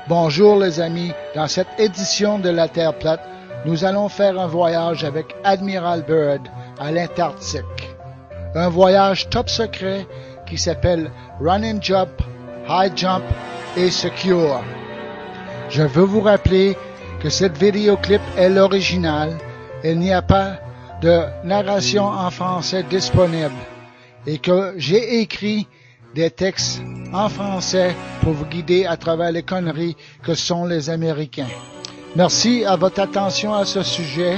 Bonjour les amis, dans cette édition de la Terre plate, nous allons faire un voyage avec Admiral Byrd à l'Antarctique. Un voyage top secret qui s'appelle Run and Jump, High Jump et Secure. Je veux vous rappeler que cette vidéoclip est l'original. Il n'y a pas de narration en français disponible et que j'ai écrit des textes en français pour vous guider à travers les conneries que sont les Américains. Merci à votre attention à ce sujet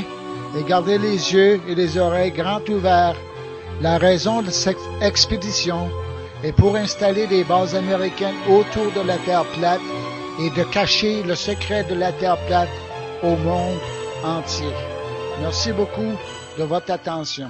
et gardez les yeux et les oreilles grands ouverts. La raison de cette expédition est pour installer des bases américaines autour de la Terre plate et de cacher le secret de la Terre plate au monde entier. Merci beaucoup de votre attention.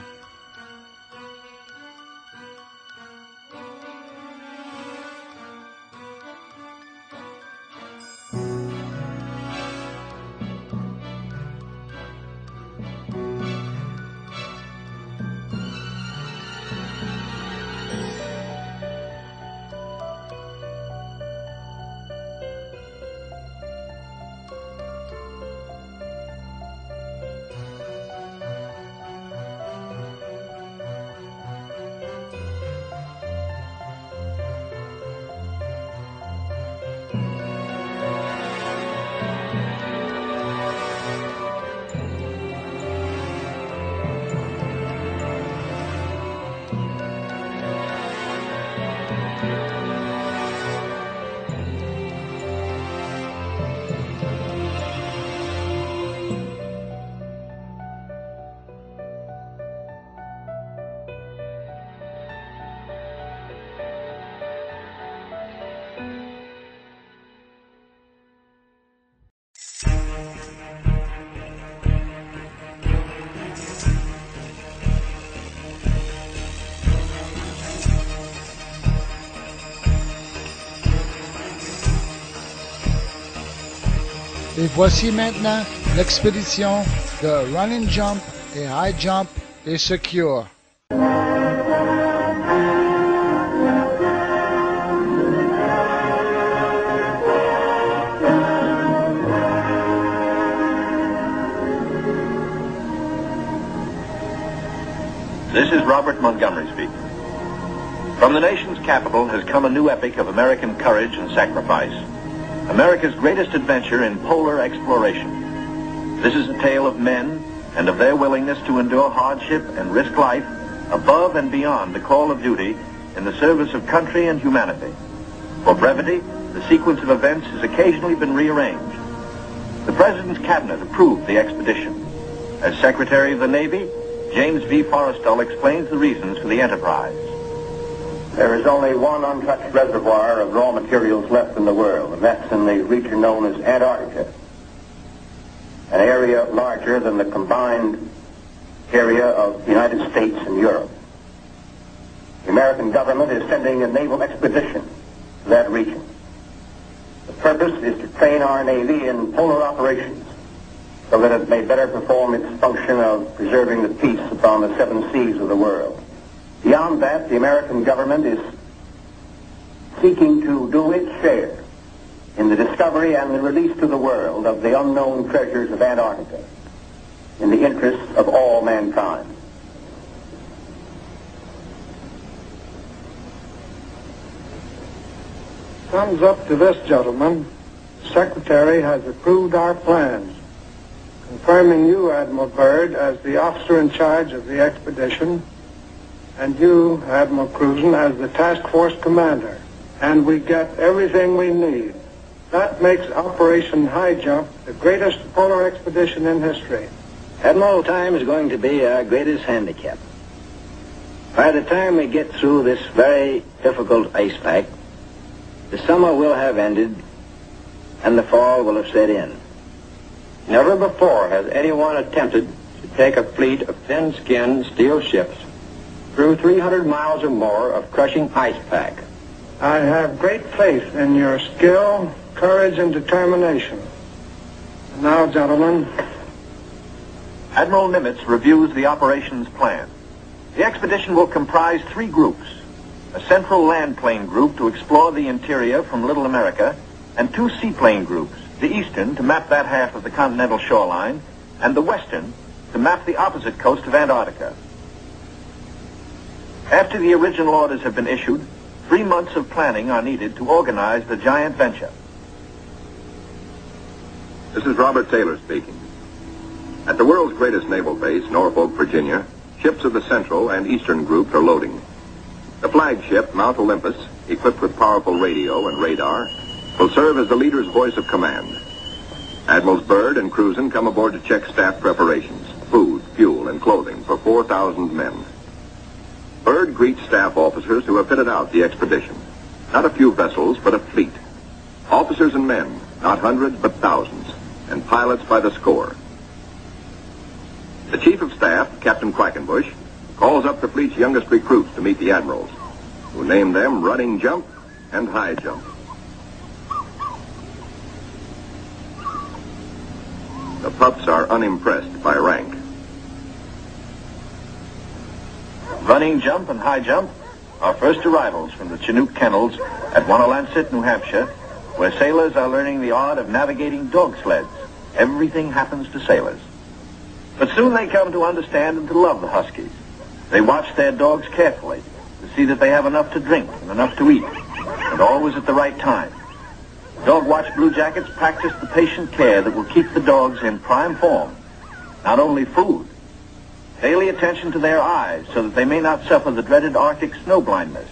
Et voici maintenant l'expédition de Run and Jump et High Jump et Secure. This is Robert Montgomery speaking. From the nation's capital has come a new epic of American courage and sacrifice. America's greatest adventure in polar exploration. This is a tale of men and of their willingness to endure hardship and risk life above and beyond the call of duty in the service of country and humanity. For brevity, the sequence of events has occasionally been rearranged. The President's Cabinet approved the expedition. As Secretary of the Navy, James V. Forrestal explains the reasons for the enterprise. There is only one untouched reservoir of raw materials left in the world, and that's in the region known as Antarctica, an area larger than the combined area of the United States and Europe. The American government is sending a naval expedition to that region. The purpose is to train our Navy in polar operations so that it may better perform its function of preserving the peace upon the seven seas of the world. Beyond that, the American government is seeking to do its share in the discovery and the release to the world of the unknown treasures of Antarctica in the interests of all mankind. Thumbs up to this, gentlemen. The Secretary has approved our plans, confirming you, Admiral Byrd, as the officer in charge of the expedition, and you, Admiral Cruzen, as the task force commander. And we get everything we need. That makes Operation High Jump the greatest polar expedition in history. Admiral, time is going to be our greatest handicap. By the time we get through this very difficult ice pack, the summer will have ended and the fall will have set in. Never before has anyone attempted to take a fleet of thin-skinned steel ships through 300 miles or more of crushing ice pack. I have great faith in your skill, courage, and determination. And now, gentlemen. Admiral Nimitz reviews the operations plan. The expedition will comprise 3 groups. A central land plane group to explore the interior from Little America and 2 seaplane groups, the eastern to map that half of the continental shoreline, and the western to map the opposite coast of Antarctica. After the original orders have been issued, 3 months of planning are needed to organize the giant venture. This is Robert Taylor speaking. At the world's greatest naval base, Norfolk, Virginia, ships of the Central and Eastern groups are loading. The flagship, Mount Olympus, equipped with powerful radio and radar, will serve as the leader's voice of command. Admirals Byrd and Cruzen come aboard to check staff preparations, food, fuel, and clothing for 4,000 men. Byrd greets staff officers who have fitted out the expedition. Not a few vessels, but a fleet. Officers and men, not hundreds, but thousands, and pilots by the score. The Chief of Staff, Captain Quackenbush, calls up the fleet's youngest recruits to meet the admirals, who name them Running Jump and High Jump. The pups are unimpressed by rank. Running Jump and High Jump are first arrivals from the Chinook kennels at Wanalancet, New Hampshire, where sailors are learning the art of navigating dog sleds. Everything happens to sailors. But soon they come to understand and to love the Huskies. They watch their dogs carefully to see that they have enough to drink and enough to eat, and always at the right time. Dog Watch Bluejackets practice the patient care that will keep the dogs in prime form. Not only food, daily attention to their eyes so that they may not suffer the dreaded Arctic snow blindness.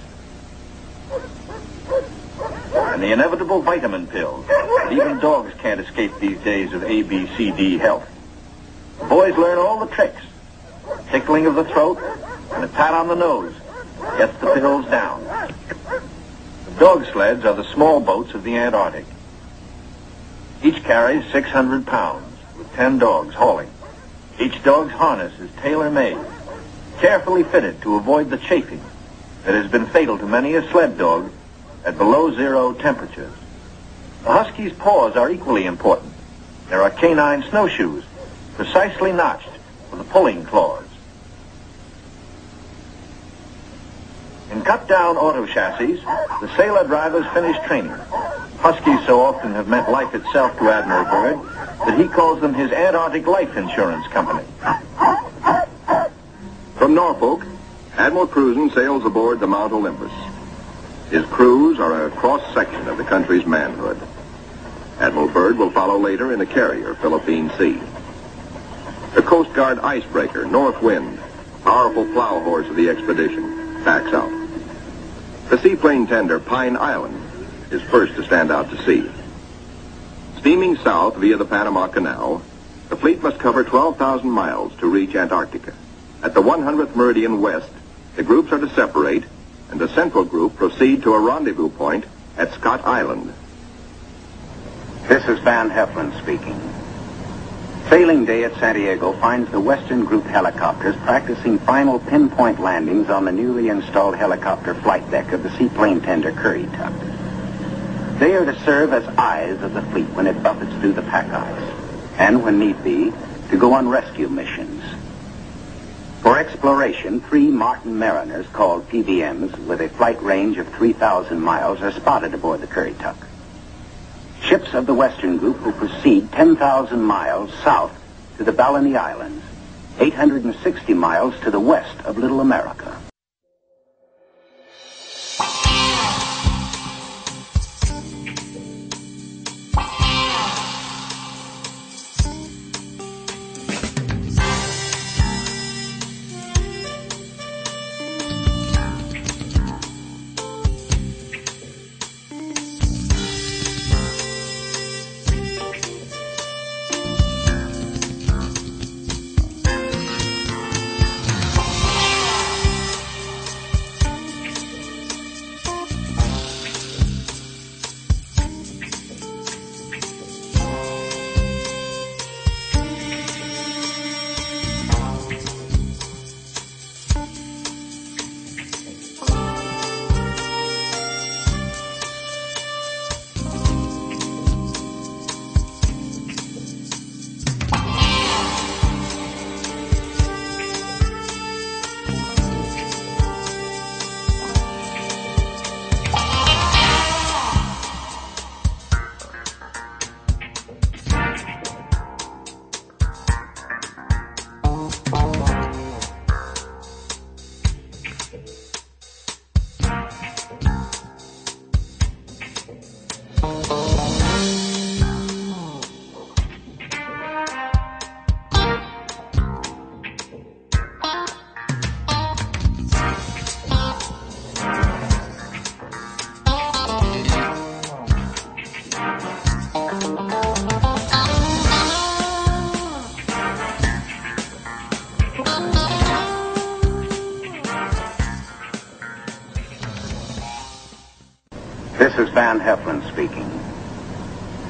And the inevitable vitamin pills that even dogs can't escape these days of ABCD health. The boys learn all the tricks. Tickling of the throat and a pat on the nose gets the pills down. The dog sleds are the small boats of the Antarctic. Each carries 600 pounds, with 10 dogs hauling. Each dog's harness is tailor-made, carefully fitted to avoid the chafing that has been fatal to many a sled dog at below zero temperatures. The Husky's paws are equally important. There are canine snowshoes, precisely notched for the pulling claws. In cut-down auto chassis, the sailor drivers finish training. Huskies so often have meant life itself to Admiral Byrd that he calls them his Antarctic Life Insurance Company. From Norfolk, Admiral Cruzen sails aboard the Mount Olympus. His crews are a cross-section of the country's manhood. Admiral Byrd will follow later in a carrier, Philippine Sea. The Coast Guard icebreaker, North Wind, powerful plow horse of the expedition, backs out. The seaplane tender, Pine Island, is first to stand out to sea. Steaming south via the Panama Canal, the fleet must cover 12,000 miles to reach Antarctica. At the 100th meridian west, the groups are to separate, and the central group proceed to a rendezvous point at Scott Island. This is Van Heflin speaking. Sailing day at Santiago finds the Western Group helicopters practicing final pinpoint landings on the newly installed helicopter flight deck of the seaplane tender Currituck. They are to serve as eyes of the fleet when it buffets through the pack ice, and when need be, to go on rescue missions. For exploration, 3 Martin Mariners, called PBMs, with a flight range of 3,000 miles, are spotted aboard the Currituck. Ships of the Western Group will proceed 10,000 miles south to the Balleny Islands, 860 miles to the west of Little America. is Van Heflin speaking.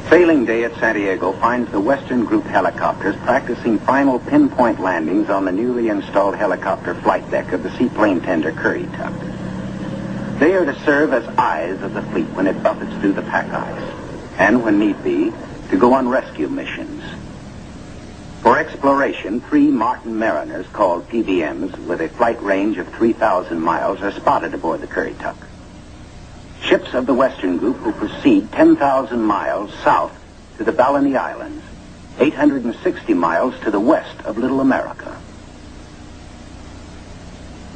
Sailing day at Santiago finds the Western Group helicopters practicing final pinpoint landings on the newly installed helicopter flight deck of the seaplane tender Currituck. They are to serve as eyes of the fleet when it buffets through the pack ice, and when need be, to go on rescue missions. For exploration, 3 Martin Mariners, called PBMs, with a flight range of 3,000 miles, are spotted aboard the Currituck. Ships of the Western Group will proceed 10,000 miles south to the Balleny Islands, 860 miles to the west of Little America.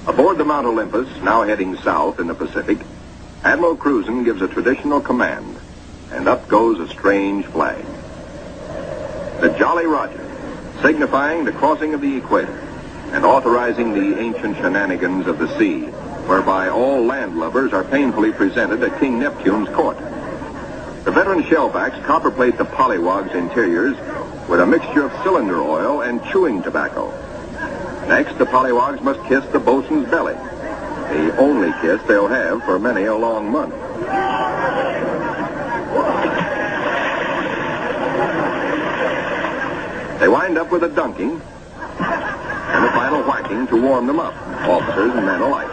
Aboard the Mount Olympus, now heading south in the Pacific, Admiral Cruzen gives a traditional command, and up goes a strange flag. The Jolly Roger, signifying the crossing of the equator and authorizing the ancient shenanigans of the sea, whereby all landlubbers are painfully presented at King Neptune's court. The veteran shellbacks copperplate the polywogs' interiors with a mixture of cylinder oil and chewing tobacco. Next, the polywogs must kiss the bosun's belly, the only kiss they'll have for many a long month. They wind up with a dunking and a final whacking to warm them up, officers and men alike.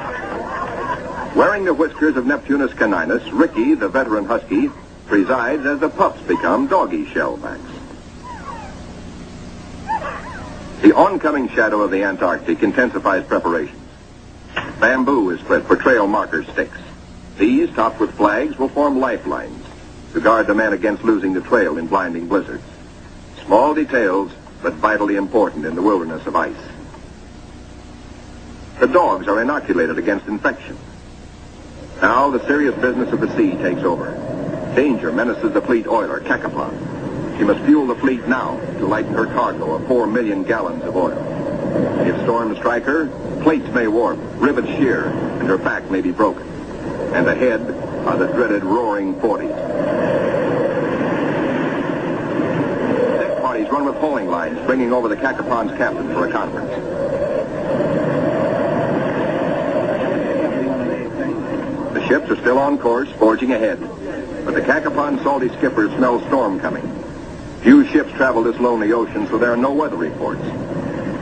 Wearing the whiskers of Neptunus caninus, Ricky, the veteran husky, presides as the pups become doggy shellbacks. The oncoming shadow of the Antarctic intensifies preparations. Bamboo is split for trail marker sticks. These, topped with flags, will form lifelines to guard the men against losing the trail in blinding blizzards. Small details, but vitally important in the wilderness of ice. The dogs are inoculated against infection. Now the serious business of the sea takes over. Danger menaces the fleet oiler, Cacapon. She must fuel the fleet now to lighten her cargo of 4 million gallons of oil. If storms strike her, plates may warp, rivets shear, and her back may be broken. And ahead are the dreaded roaring 40s. Deck parties run with hauling lines, bringing over the Cacapon's captain for a conference. The ships are still on course, forging ahead, but the Cacapon's salty skipper smells storm coming. Few ships travel this lonely ocean, so there are no weather reports.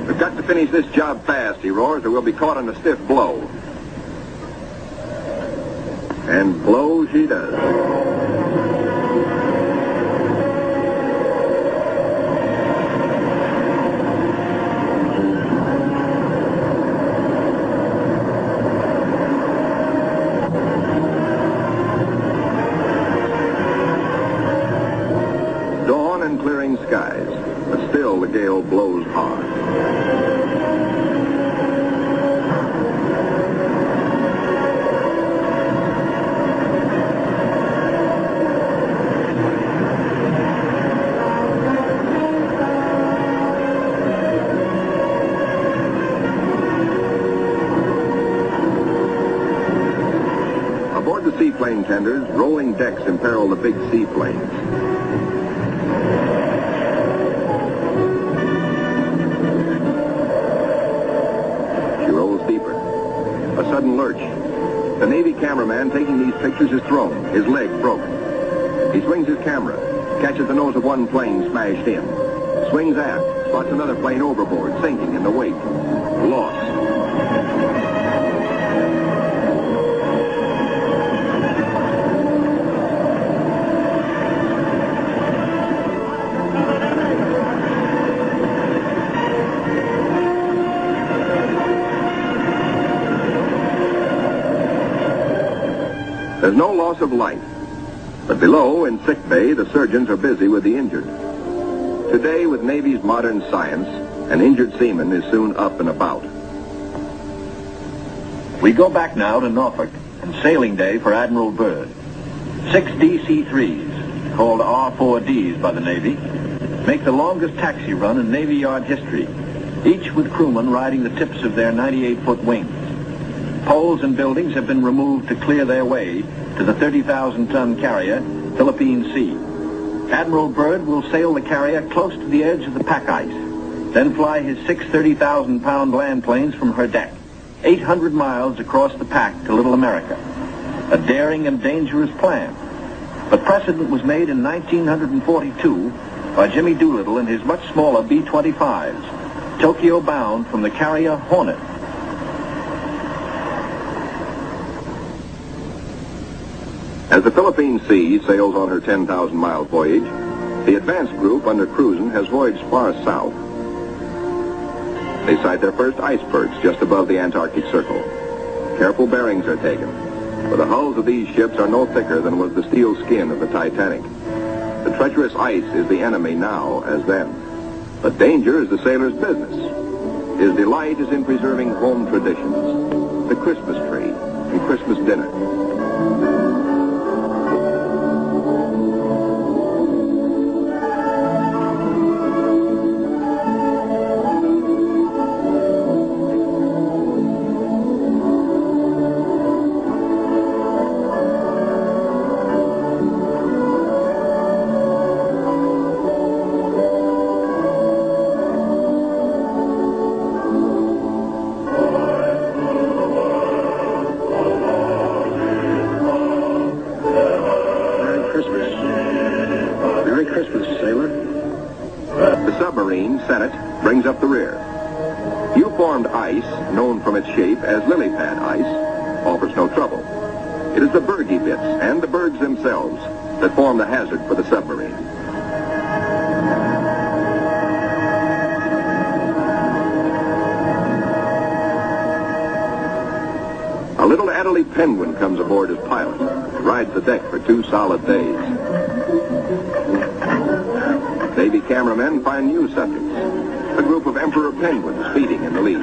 We've got to finish this job fast, he roars, or we'll be caught in a stiff blow. And blow she does. Skies, but still the gale blows hard. Aboard the seaplane tenders, rolling decks imperil the big seaplanes. A sudden lurch. The Navy cameraman taking these pictures is thrown, his leg broken. He swings his camera, catches the nose of one plane smashed in, swings aft, spots another plane overboard, sinking in the wake. Lost. There's no loss of life, but below in sick bay, the surgeons are busy with the injured. Today, with Navy's modern science, an injured seaman is soon up and about. We go back now to Norfolk and sailing day for Admiral Byrd. 6 DC-3s, called R4Ds by the Navy, make the longest taxi run in Navy Yard history, each with crewmen riding the tips of their 98-foot wings. Poles and buildings have been removed to clear their way to the 30,000-ton carrier, Philippine Sea. Admiral Byrd will sail the carrier close to the edge of the pack ice, then fly his 6 30,000-pound land planes from her deck, 800 miles across the pack to Little America. A daring and dangerous plan, but precedent was made in 1942 by Jimmy Doolittle in his much smaller B-25s, Tokyo bound from the carrier Hornet. As the Philippine Sea sails on her 10,000-mile voyage, the advance group under Cruzen has voyaged far south. They sight their first icebergs just above the Antarctic Circle. Careful bearings are taken, for the hulls of these ships are no thicker than was the steel skin of the Titanic. The treacherous ice is the enemy now as then, but danger is the sailor's business. His delight is in preserving home traditions, the Christmas tree and Christmas dinner. Brings up the rear. U-formed ice, known from its shape as lily pad ice, offers no trouble. It is the bergy bits and the bergs themselves that form the hazard for the submarine. A little Adelaide penguin comes aboard as pilot, rides the deck for 2 solid days. Navy cameramen find new subjects. A group of emperor penguins feeding in the lead.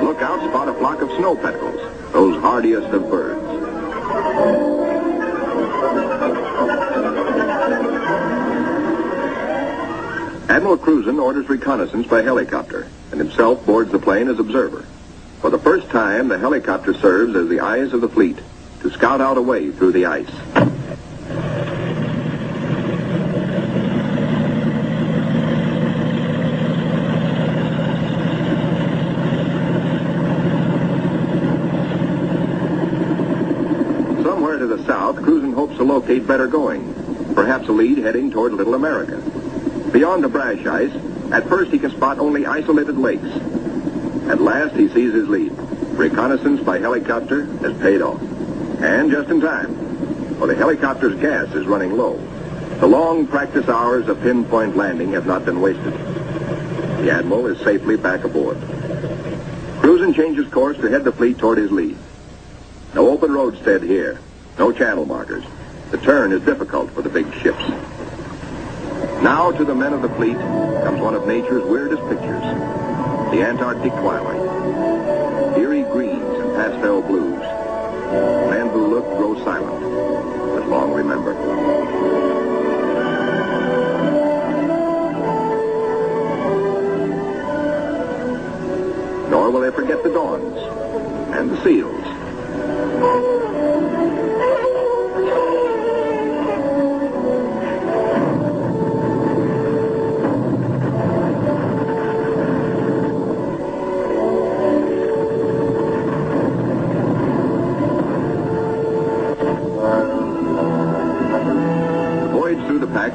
Lookouts spot a flock of snow petrels, those hardiest of birds. Admiral Cruzen orders reconnaissance by helicopter and himself boards the plane as observer. For the first time, the helicopter serves as the eyes of the fleet to scout out a way through the ice. Somewhere to the south, Cruzen hopes to locate better going, perhaps a lead heading toward Little America. Beyond the brash ice, at first he can spot only isolated lakes. At last he sees his lead. Reconnaissance by helicopter has paid off. And just in time, for the helicopter's gas is running low. The long practice hours of pinpoint landing have not been wasted. The Admiral is safely back aboard. Cruzen changes course to head the fleet toward his lead. No open roadstead here, no channel markers. The turn is difficult for the big ships. Now to the men of the fleet comes one of nature's weirdest pictures, the Antarctic twilight. Eerie greens and pastel blues. Men who look grow silent, but long remember. Nor will they forget the dawns and the seals.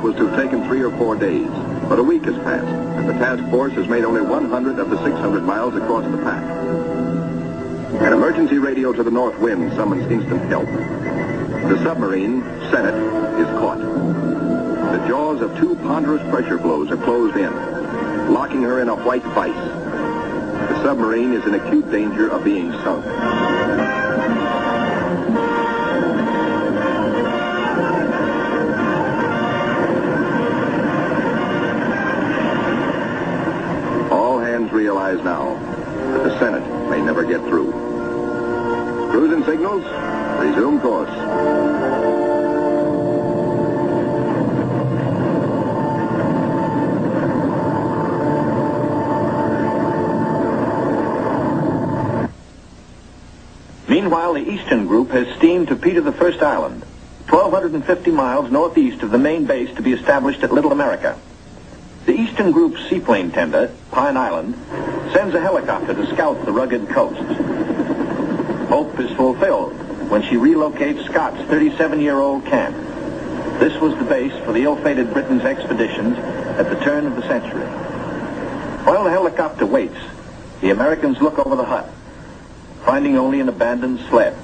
Was to have taken 3 or 4 days, but a week has passed, and the task force has made only 100 of the 600 miles across the pack. An emergency radio to the north wind summons instant help. The submarine, Senate, is caught. The jaws of 2 ponderous pressure blows are closed in, locking her in a white vice. The submarine is in acute danger of being sunk. Realize now that the Senate may never get through. Cruzen signals, resume course. Meanwhile, the eastern group has steamed to Peter I Island, 1,250 miles northeast of the main base to be established at Little America. The Eastern Group's seaplane tender, Pine Island, sends a helicopter to scout the rugged coast. Hope is fulfilled when she relocates Scott's 37-year-old camp. This was the base for the ill-fated Britain's expeditions at the turn of the century. While the helicopter waits, the Americans look over the hut, finding only an abandoned sled.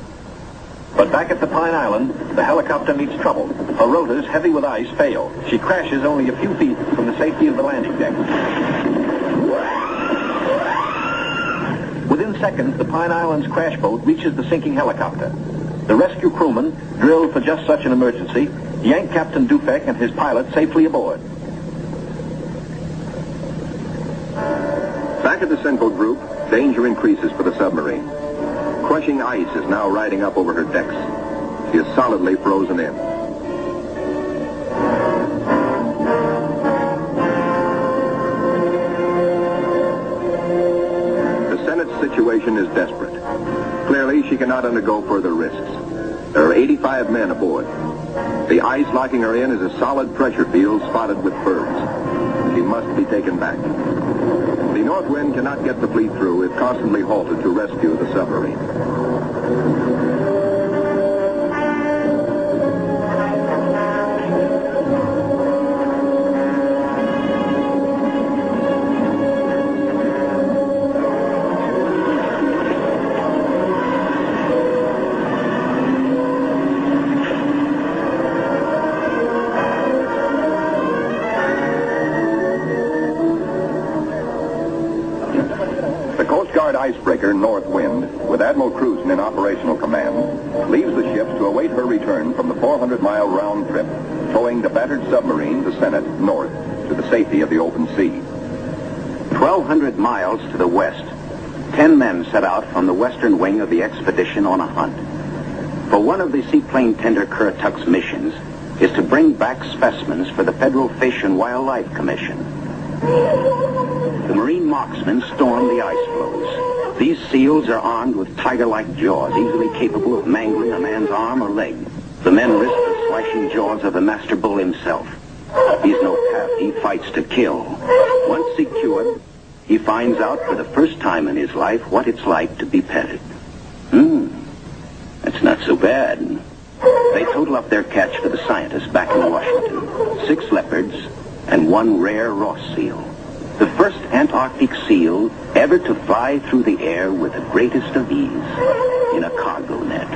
But back at the Pine Island, the helicopter meets trouble. Her rotors, heavy with ice, fail. She crashes only a few feet from the safety of the landing deck. Within seconds, the Pine Island's crash boat reaches the sinking helicopter. The rescue crewmen, drilled for just such an emergency, yank Captain Dufek and his pilot safely aboard. Back at the Central Group, danger increases for the submarine. Crushing ice is now riding up over her decks. She is solidly frozen in. The Senate's situation is desperate. Clearly, she cannot undergo further risks. There are 85 men aboard. The ice locking her in is a solid pressure field spotted with birds. She must be taken back. The North Wind cannot get the fleet through if constantly halted to rescue the submarine. Icebreaker North Wind, with Admiral Cruzen in operational command, leaves the ships to await her return from the 400-mile round trip, towing the battered submarine, the Senate, north to the safety of the open sea. 1,200 miles to the west, 10 men set out from the western wing of the expedition on a hunt. For one of the seaplane tender Currituck's missions is to bring back specimens for the Federal Fish and Wildlife Commission. The marine marksmen storm the ice floes. These seals are armed with tiger-like jaws, easily capable of mangling a man's arm or leg. The men risk the slashing jaws of the master bull himself. He's no calf, he fights to kill. Once secured, he finds out for the first time in his life what it's like to be petted. That's not so bad. They total up their catch for the scientists back in Washington. 6 leopards and 1 rare Ross seal. The first Antarctic seal ever to fly through the air with the greatest of ease in a cargo net.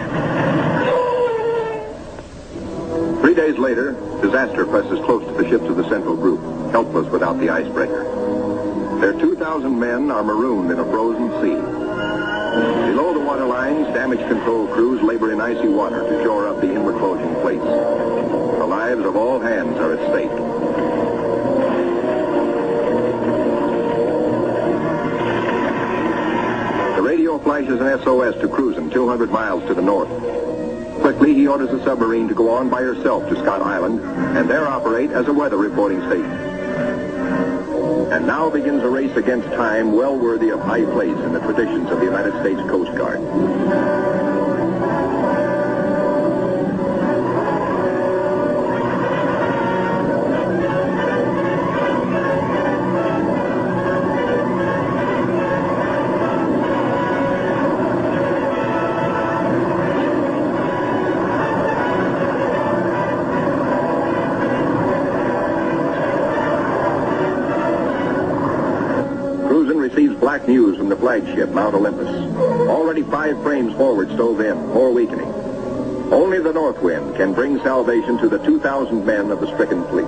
3 days later, disaster presses close to the ships of the Central Group, helpless without the icebreaker. Their 2,000 men are marooned in a frozen sea. Below the waterlines, damage control crews labor in icy water to shore up the inward closing plates. The lives of all hands are at stake. The radio flashes an SOS to Cruzen 200 miles to the north. Quickly, he orders the submarine to go on by herself to Scott Island and there operate as a weather reporting station. And now begins a race against time well worthy of high place in the traditions of the United States Coast Guard. Black news from the flagship, Mount Olympus. Already 5 frames forward stove in, more weakening. Only the North Wind can bring salvation to the 2,000 men of the stricken fleet.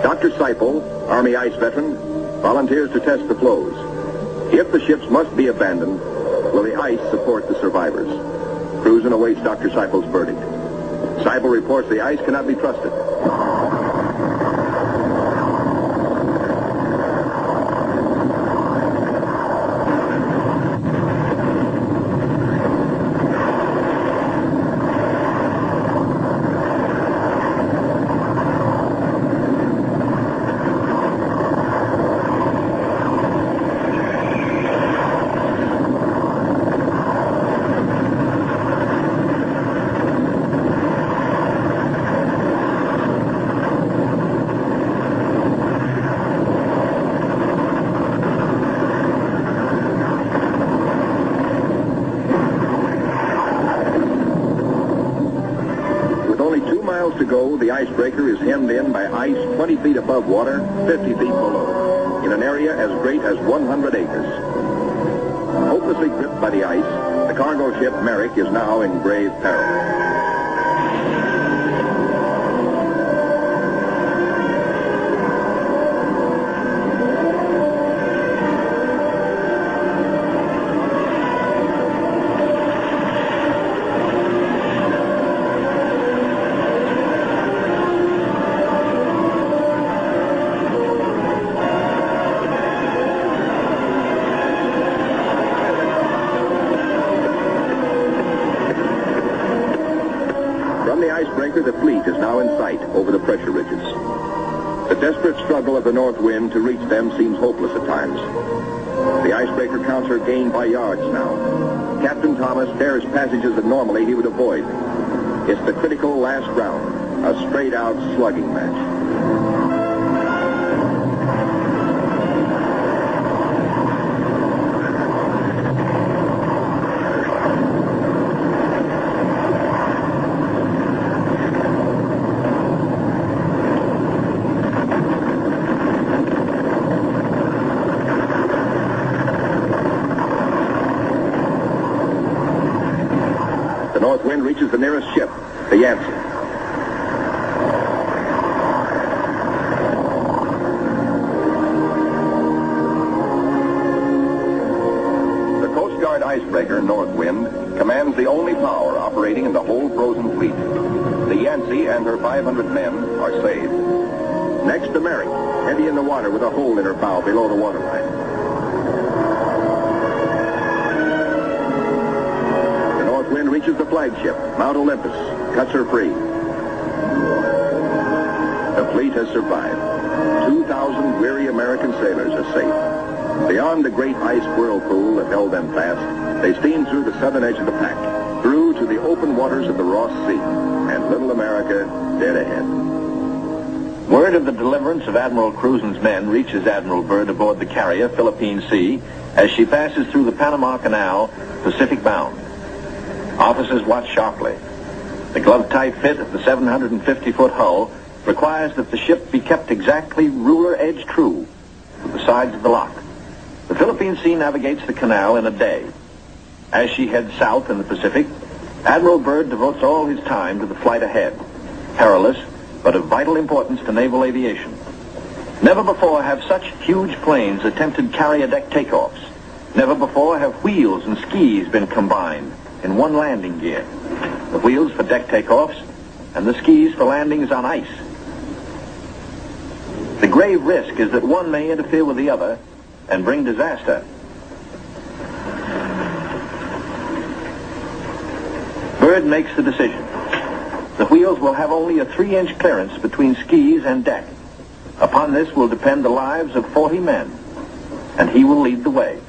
Dr. Seipel, Army ice veteran, volunteers to test the floes. If the ships must be abandoned, will the ice support the survivors? Cruzen awaits Dr. Seipel's verdict. Seipel reports the ice cannot be trusted. the icebreaker is hemmed in by ice 20 feet above water, 50 feet below, in an area as great as 100 acres. Hopelessly gripped by the ice, the cargo ship Merrick is now in grave peril. The fleet is now in sight over the pressure ridges. The desperate struggle of the north wind to reach them seems hopeless at times. The icebreaker counts her gain by yards now. Captain Thomas dares passages that normally he would avoid. It's the critical last round, a straight-out slugging match. The north wind reaches the nearest ship, the Yancey. The Coast Guard icebreaker, North Wind, commands the only power operating in the whole frozen fleet. The Yancey and her 500 men are saved. Next, the Merrick, heavy in the water with a hole in her bow below the waterline. Wind reaches the flagship, Mount Olympus, cuts her free. The fleet has survived. 2,000 weary American sailors are safe. Beyond the great ice whirlpool that held them fast, they steamed through the southern edge of the pack, through to the open waters of the Ross Sea, and little America dead ahead. Word of the deliverance of Admiral Cruzen's men reaches Admiral Byrd aboard the carrier Philippine Sea as she passes through the Panama Canal, Pacific bound. Officers watch sharply. The glove-tight fit of the 750-foot hull requires that the ship be kept exactly ruler-edge true to the sides of the lock. The Philippine Sea navigates the canal in a day. As she heads south in the Pacific, Admiral Byrd devotes all his time to the flight ahead, perilous but of vital importance to naval aviation. Never before have such huge planes attempted carrier deck takeoffs. Never before have wheels and skis been combined in one landing gear. The wheels for deck takeoffs and the skis for landings on ice. The grave risk is that one may interfere with the other and bring disaster. Byrd makes the decision. The wheels will have only a 3-inch clearance between skis and deck. Upon this will depend the lives of 40 men, and he will lead the way.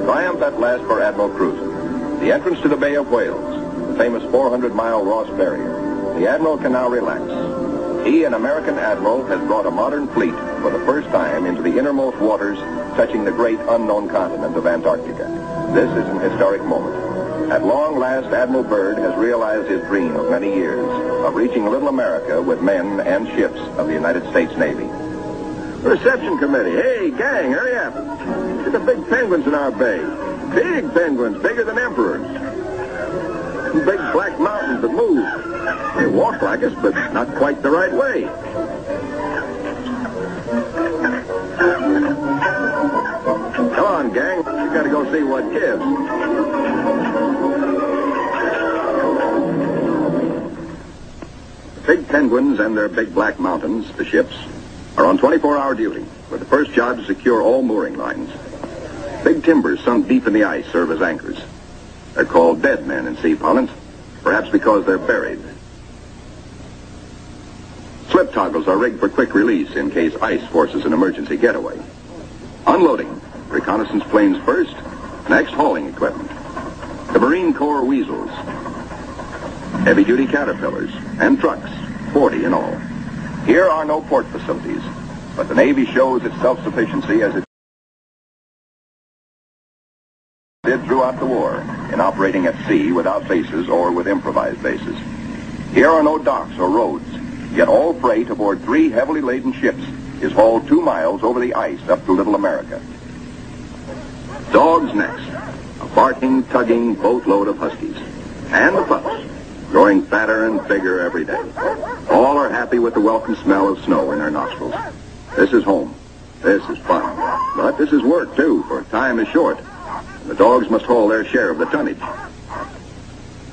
Triumph at last for Admiral Cruzen. The entrance to the Bay of Whales, the famous 400-mile Ross barrier. The Admiral can now relax. He, an American admiral, has brought a modern fleet for the first time into the innermost waters touching the great unknown continent of Antarctica. This is an historic moment. At long last, Admiral Byrd has realized his dream of many years of reaching little America with men and ships of the United States Navy. Reception committee. Hey, gang, hurry up. Look at the big penguins in our bay. Big penguins, bigger than emperors. Big black mountains that move. They walk like us, but not quite the right way. Come on, gang. We gotta go see what gives. Big penguins and their big black mountains, the ships, are on 24-hour duty, with the first job to secure all mooring lines. Big timbers sunk deep in the ice serve as anchors. They're called dead men in sea parlance, perhaps because they're buried. Slip toggles are rigged for quick release in case ice forces an emergency getaway. Unloading. Reconnaissance planes first, next hauling equipment. The Marine Corps weasels. Heavy-duty caterpillars and trucks, 40 in all. Here are no port facilities, but the Navy shows its self-sufficiency as it did throughout the war in operating at sea without bases or with improvised bases. Here are no docks or roads, yet all freight aboard 3 heavily laden ships is hauled 2 miles over the ice up to Little America. Dogs next, a barking, tugging boatload of huskies. And the pups, growing fatter and bigger every day. All are happy with the welcome smell of snow in their nostrils. This is home. This is fun. But this is work, too, for time is short. The dogs must haul their share of the tonnage.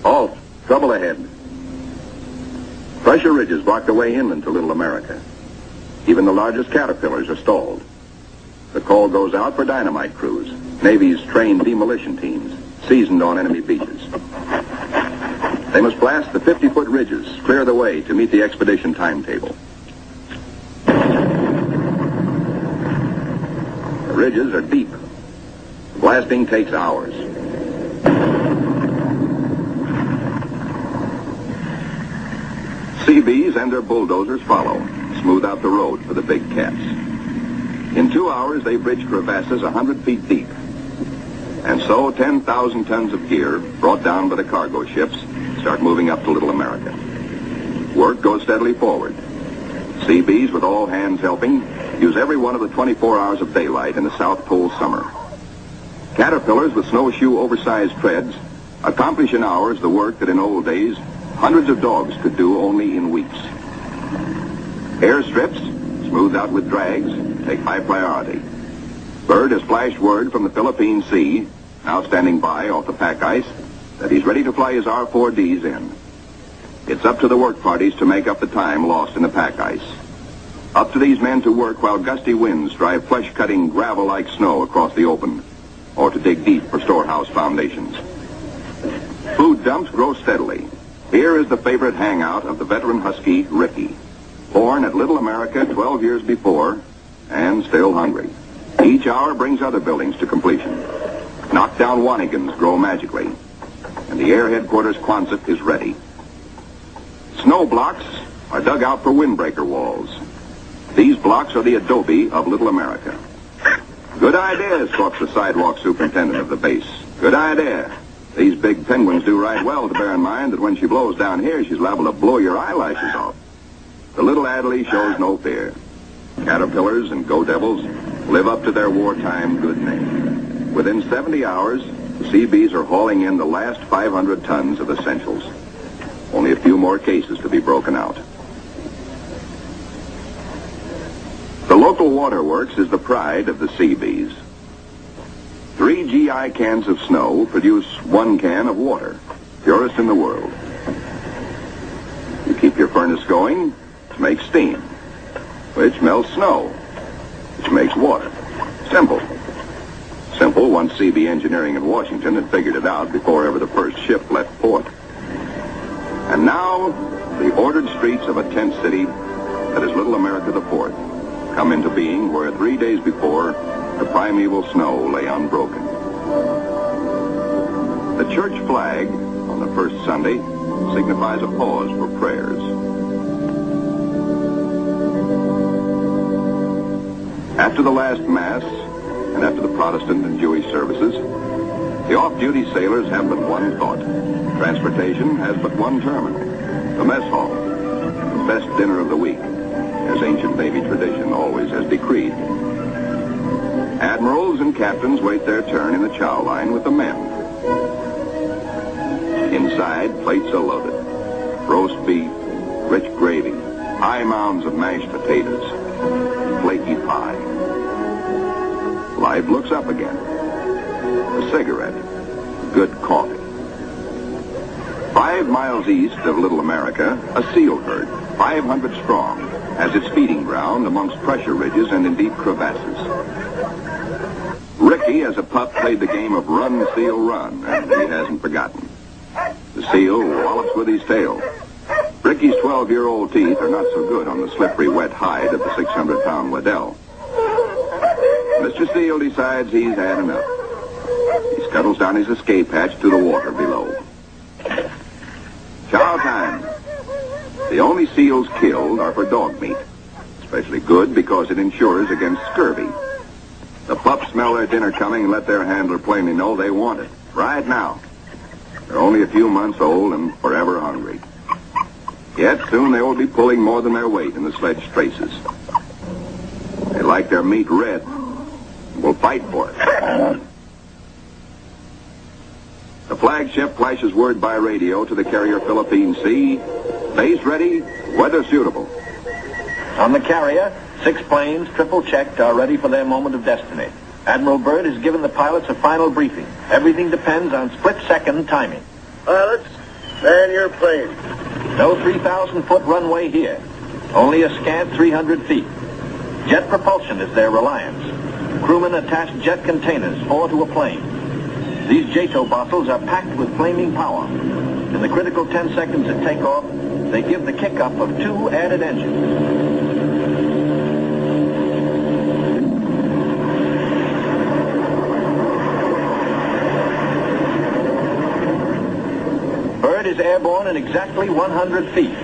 Halt. Trouble ahead. Pressure ridges block the way inland to Little America. Even the largest caterpillars are stalled. The call goes out for dynamite crews, Navy's trained demolition teams, seasoned on enemy beaches. They must blast the 50-foot ridges, clear the way to meet the expedition timetable. The ridges are deep. Blasting takes hours. Seabees and their bulldozers follow, smooth out the road for the big cats. In 2 hours, they bridge crevasses 100 feet deep. And so 10,000 tons of gear, brought down by the cargo ships, start moving up to Little America. Work goes steadily forward. Seabees, with all hands helping, use every one of the 24 hours of daylight in the South Pole summer. Caterpillars with snowshoe oversized treads accomplish in hours the work that in old days hundreds of dogs could do only in weeks. Airstrips, smoothed out with drags, take high priority. Byrd has flashed word from the Philippine Sea, now standing by off the pack ice, that he's ready to fly his R-4Ds in. It's up to the work parties to make up the time lost in the pack ice. Up to these men to work while gusty winds drive flesh-cutting gravel-like snow across the open, or to dig deep for storehouse foundations. Food dumps grow steadily. Here is the favorite hangout of the veteran husky, Ricky, born at Little America 12 years before, and still hungry. Each hour brings other buildings to completion. Knockdown Wanigans grow magically, and the Air Headquarters Quonset is ready. Snow blocks are dug out for windbreaker walls. These blocks are the adobe of Little America. Good idea, squawks the sidewalk superintendent of the base. Good idea. These big penguins do right well to bear in mind that when she blows down here, she's liable to blow your eyelashes off. The little Adderley shows no fear. Caterpillars and go-devils live up to their wartime good name. Within 70 hours, the Seabees are hauling in the last 500 tons of essentials. Only a few more cases to be broken out. The local waterworks is the pride of the Seabees. 3 GI cans of snow produce 1 can of water, purest in the world. You keep your furnace going to make steam, which melts snow, which makes water. Simple. Simple once CB Engineering in Washington had figured it out before ever the first ship left port. And now, the ordered streets of a tent city that is Little America the Fourth come into being where 3 days before, the primeval snow lay unbroken. The church flag on the first Sunday signifies a pause for prayers. After the last Mass, and after the Protestant and Jewish services, the off-duty sailors have but one thought. Transportation has but one terminal, the mess hall, the best dinner of the week, as ancient Navy tradition always has decreed. Admirals and captains wait their turn in the chow line with the men. Inside, plates are loaded. Roast beef, rich gravy, high mounds of mashed potatoes, flaky pie. Life looks up again. A cigarette, good coffee. 5 miles east of Little America, a seal herd, 500 strong, has its feeding ground amongst pressure ridges and in deep crevasses. Ricky, as a pup, played the game of run, seal, run, and he hasn't forgotten. The seal wallops with his tail. Ricky's 12-year-old teeth are not so good on the slippery, wet hide of the 600-pound Waddell. Mr. Seal decides he's had enough. He scuttles down his escape hatch to the water below. Chow time. The only seals killed are for dog meat, especially good because it insures against scurvy. The pups smell their dinner coming and let their handler plainly know they want it, right now. They're only a few months old and forever hungry. Yet soon they will be pulling more than their weight in the sledge traces. They like their meat red and will fight for it. The flagship flashes word by radio to the carrier Philippine Sea. Base ready, weather suitable. On the carrier, 6 planes, triple-checked, are ready for their moment of destiny. Admiral Byrd has given the pilots a final briefing. Everything depends on split-second timing. Pilots, man your plane. No 3,000-foot runway here. Only a scant 300 feet. Jet propulsion is their reliance. Crewmen attach jet containers, 4 to a plane. These JATO bottles are packed with flaming power. In the critical 10 seconds at takeoff, they give the kick-up of 2 added engines. Byrd is airborne in exactly 100 feet.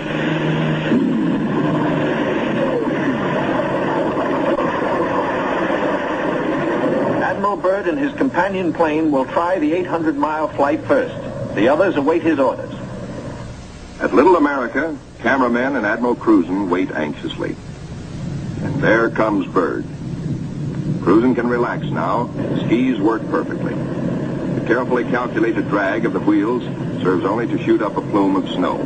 Admiral Byrd and his companion plane will try the 800-mile flight first. The others await his orders. At Little America, cameramen and Admiral Cruzen wait anxiously. And there comes Byrd. Cruzen can relax now. Skis work perfectly. The carefully calculated drag of the wheels serves only to shoot up a plume of snow.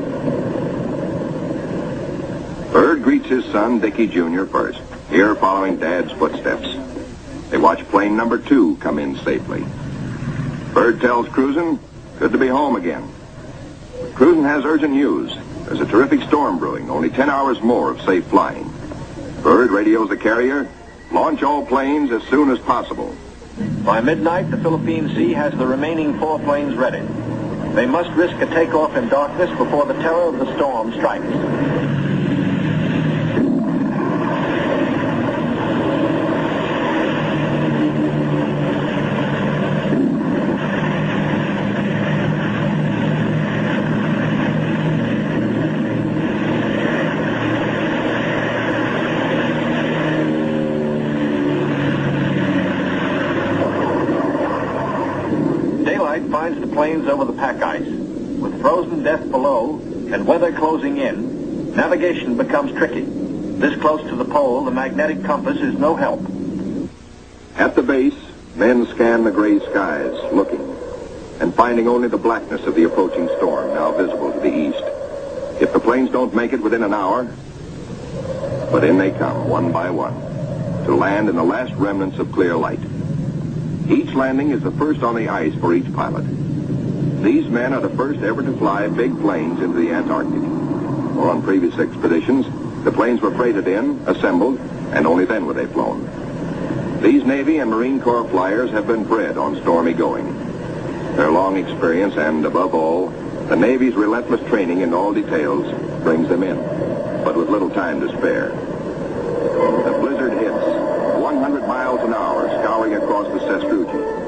Byrd greets his son, Dickie Jr., first, here following Dad's footsteps. They watch plane number 2 come in safely. Byrd tells Cruzen, good to be home again. But Cruzen has urgent news. There's a terrific storm brewing, only 10 hours more of safe flying. Byrd radios the carrier, launch all planes as soon as possible. By midnight, the Philippine Sea has the remaining 4 planes ready. They must risk a takeoff in darkness before the terror of the storm strikes. Finds the planes over the pack ice. With frozen death below and weather closing in, navigation becomes tricky. This close to the pole, the magnetic compass is no help. At the base, men scan the gray skies, looking, and finding only the blackness of the approaching storm, now visible to the east. If the planes don't make it within an hour, but in they come, one by one, to land in the last remnants of clear light. Each landing is the first on the ice for each pilot. These men are the first ever to fly big planes into the Antarctic. Or on previous expeditions, the planes were freighted in, assembled, and only then were they flown. These Navy and Marine Corps flyers have been bred on stormy going. Their long experience and, above all, the Navy's relentless training in all details brings them in, but with little time to spare. The blizzard hits, 100 miles an hour, scouring across the sastrugi.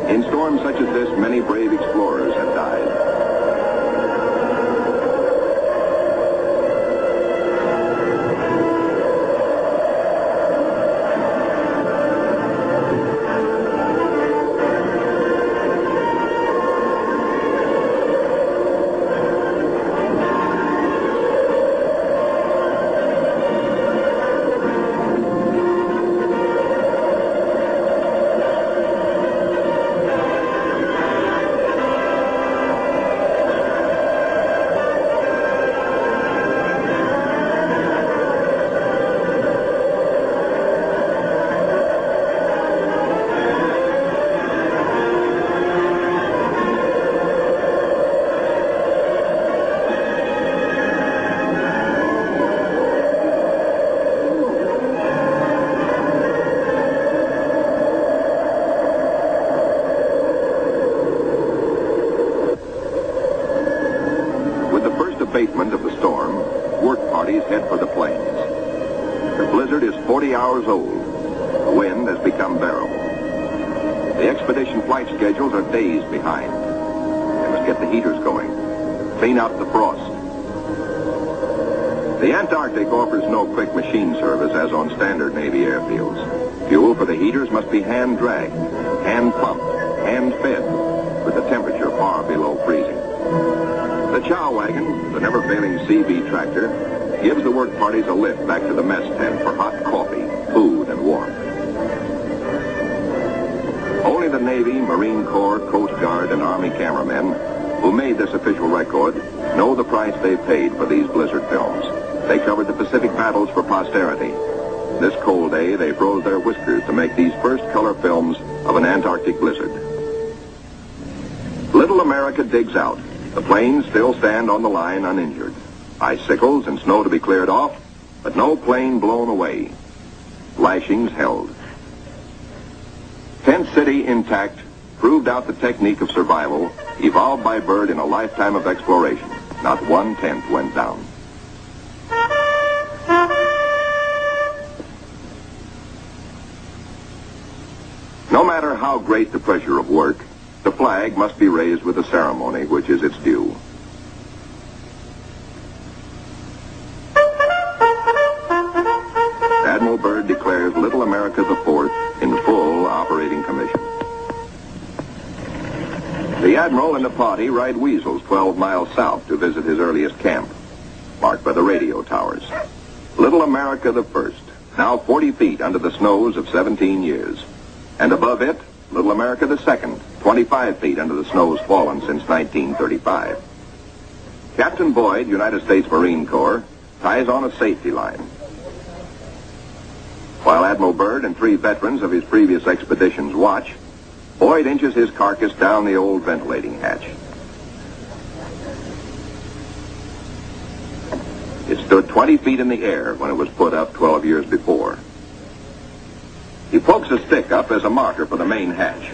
In storms such as this, many brave explorers have died. Abatement of the storm, work parties head for the plains. The blizzard is 40 hours old. The wind has become bearable. The expedition flight schedules are days behind. They must get the heaters going, clean out the frost. The Antarctic offers no quick machine service as on standard Navy airfields. Fuel for the heaters must be hand-dragged, hand-pumped, hand-fed, with the temperature far below freezing. the chow wagon, the never-failing CB tractor, gives the work parties a lift back to the mess tent for hot coffee, food, and warmth. Only the Navy, Marine Corps, Coast Guard, and Army cameramen who made this official record know the price they paid for these blizzard films. They covered the Pacific battles for posterity. This cold day, they froze their whiskers to make these first color films of an Antarctic blizzard. Little America digs out. The planes still stand on the line uninjured. Icicles and snow to be cleared off, but no plane blown away. Lashings held. Tent City intact proved out the technique of survival evolved by Byrd in a lifetime of exploration. Not one tent went down. No matter how great the pressure of work, the flag must be raised with a ceremony which is its due. Admiral Byrd declares Little America the Fourth in full operating commission. The Admiral and the party ride Weasels 12 miles south to visit his earliest camp, marked by the radio towers. Little America the First, now 40 feet under the snows of 17 years. And above it, Little America the Second, 25 feet under the snows fallen since 1935. Captain Boyd, United States Marine Corps, ties on a safety line. While Admiral Byrd and 3 veterans of his previous expeditions watch, Boyd inches his carcass down the old ventilating hatch. It stood 20 feet in the air when it was put up 12 years before. He pokes a stick up as a marker for the main hatch.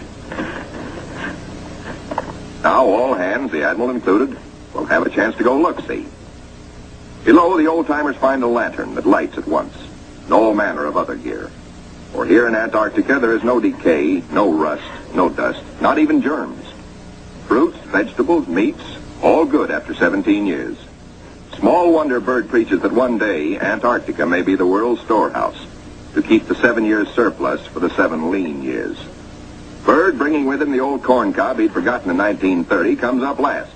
Now all hands, the Admiral included, will have a chance to go look-see. Below, the old-timers find a lantern that lights at once. No manner of other gear. For here in Antarctica, there is no decay, no rust, no dust, not even germs. Fruits, vegetables, meats, all good after 17 years. Small wonder Byrd preaches that one day, Antarctica may be the world's storehouse to keep the 7 years surplus for the 7 lean years. Byrd, bringing with him the old corn cob he'd forgotten in 1930, comes up last.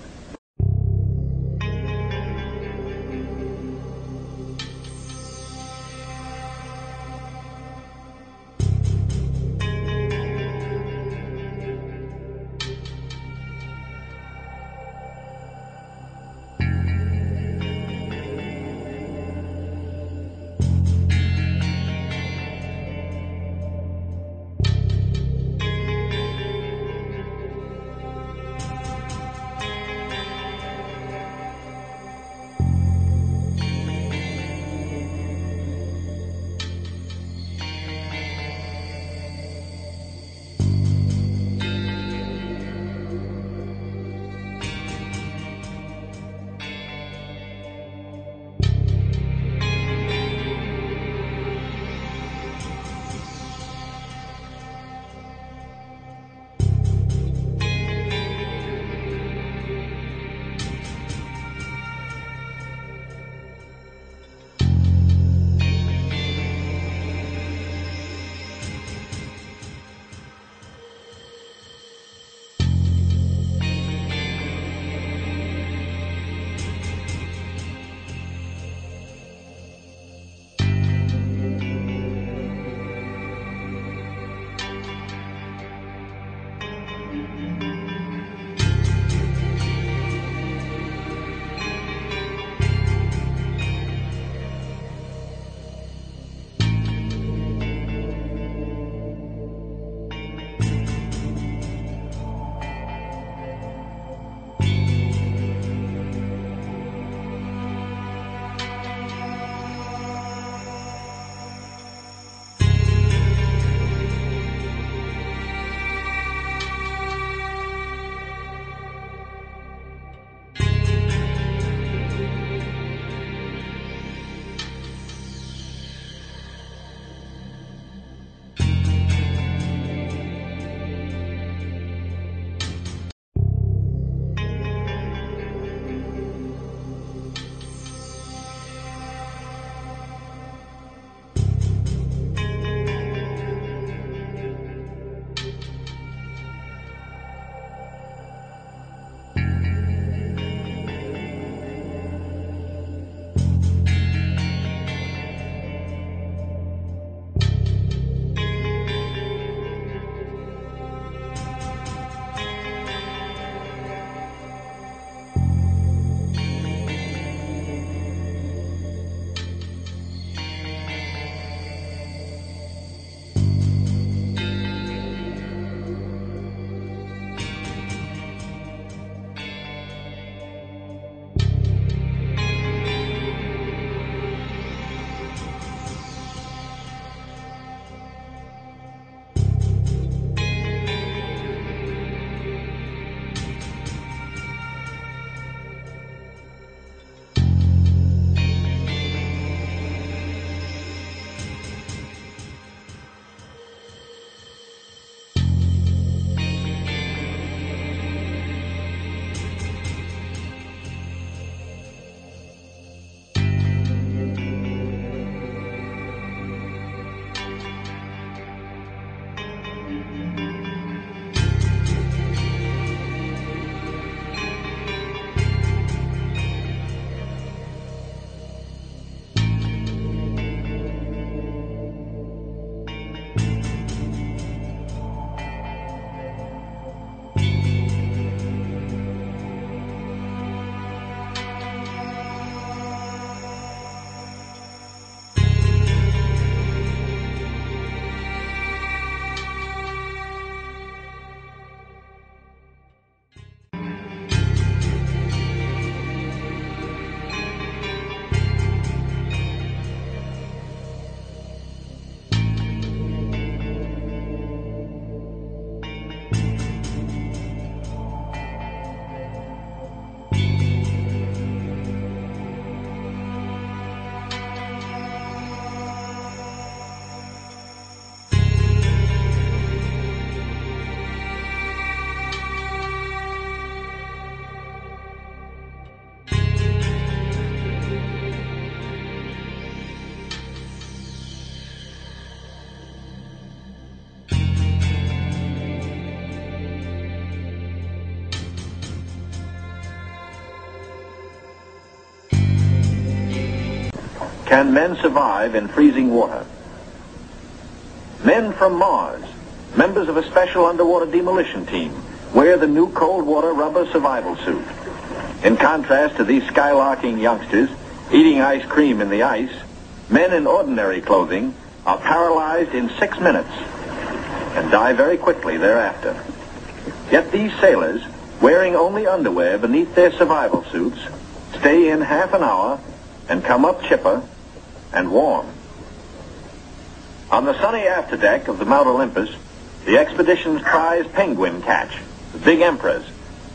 can men survive in freezing water? Men from Mars, members of a special underwater demolition team, wear the new cold water rubber survival suit. In contrast to these skylarking youngsters eating ice cream in the ice, men in ordinary clothing are paralyzed in 6 minutes and die very quickly thereafter. Yet these sailors, wearing only underwear beneath their survival suits, stay in half an hour and come up chipper and warm. On the sunny afterdeck of the Mount Olympus, the expedition's prize penguin catch, the big emperors,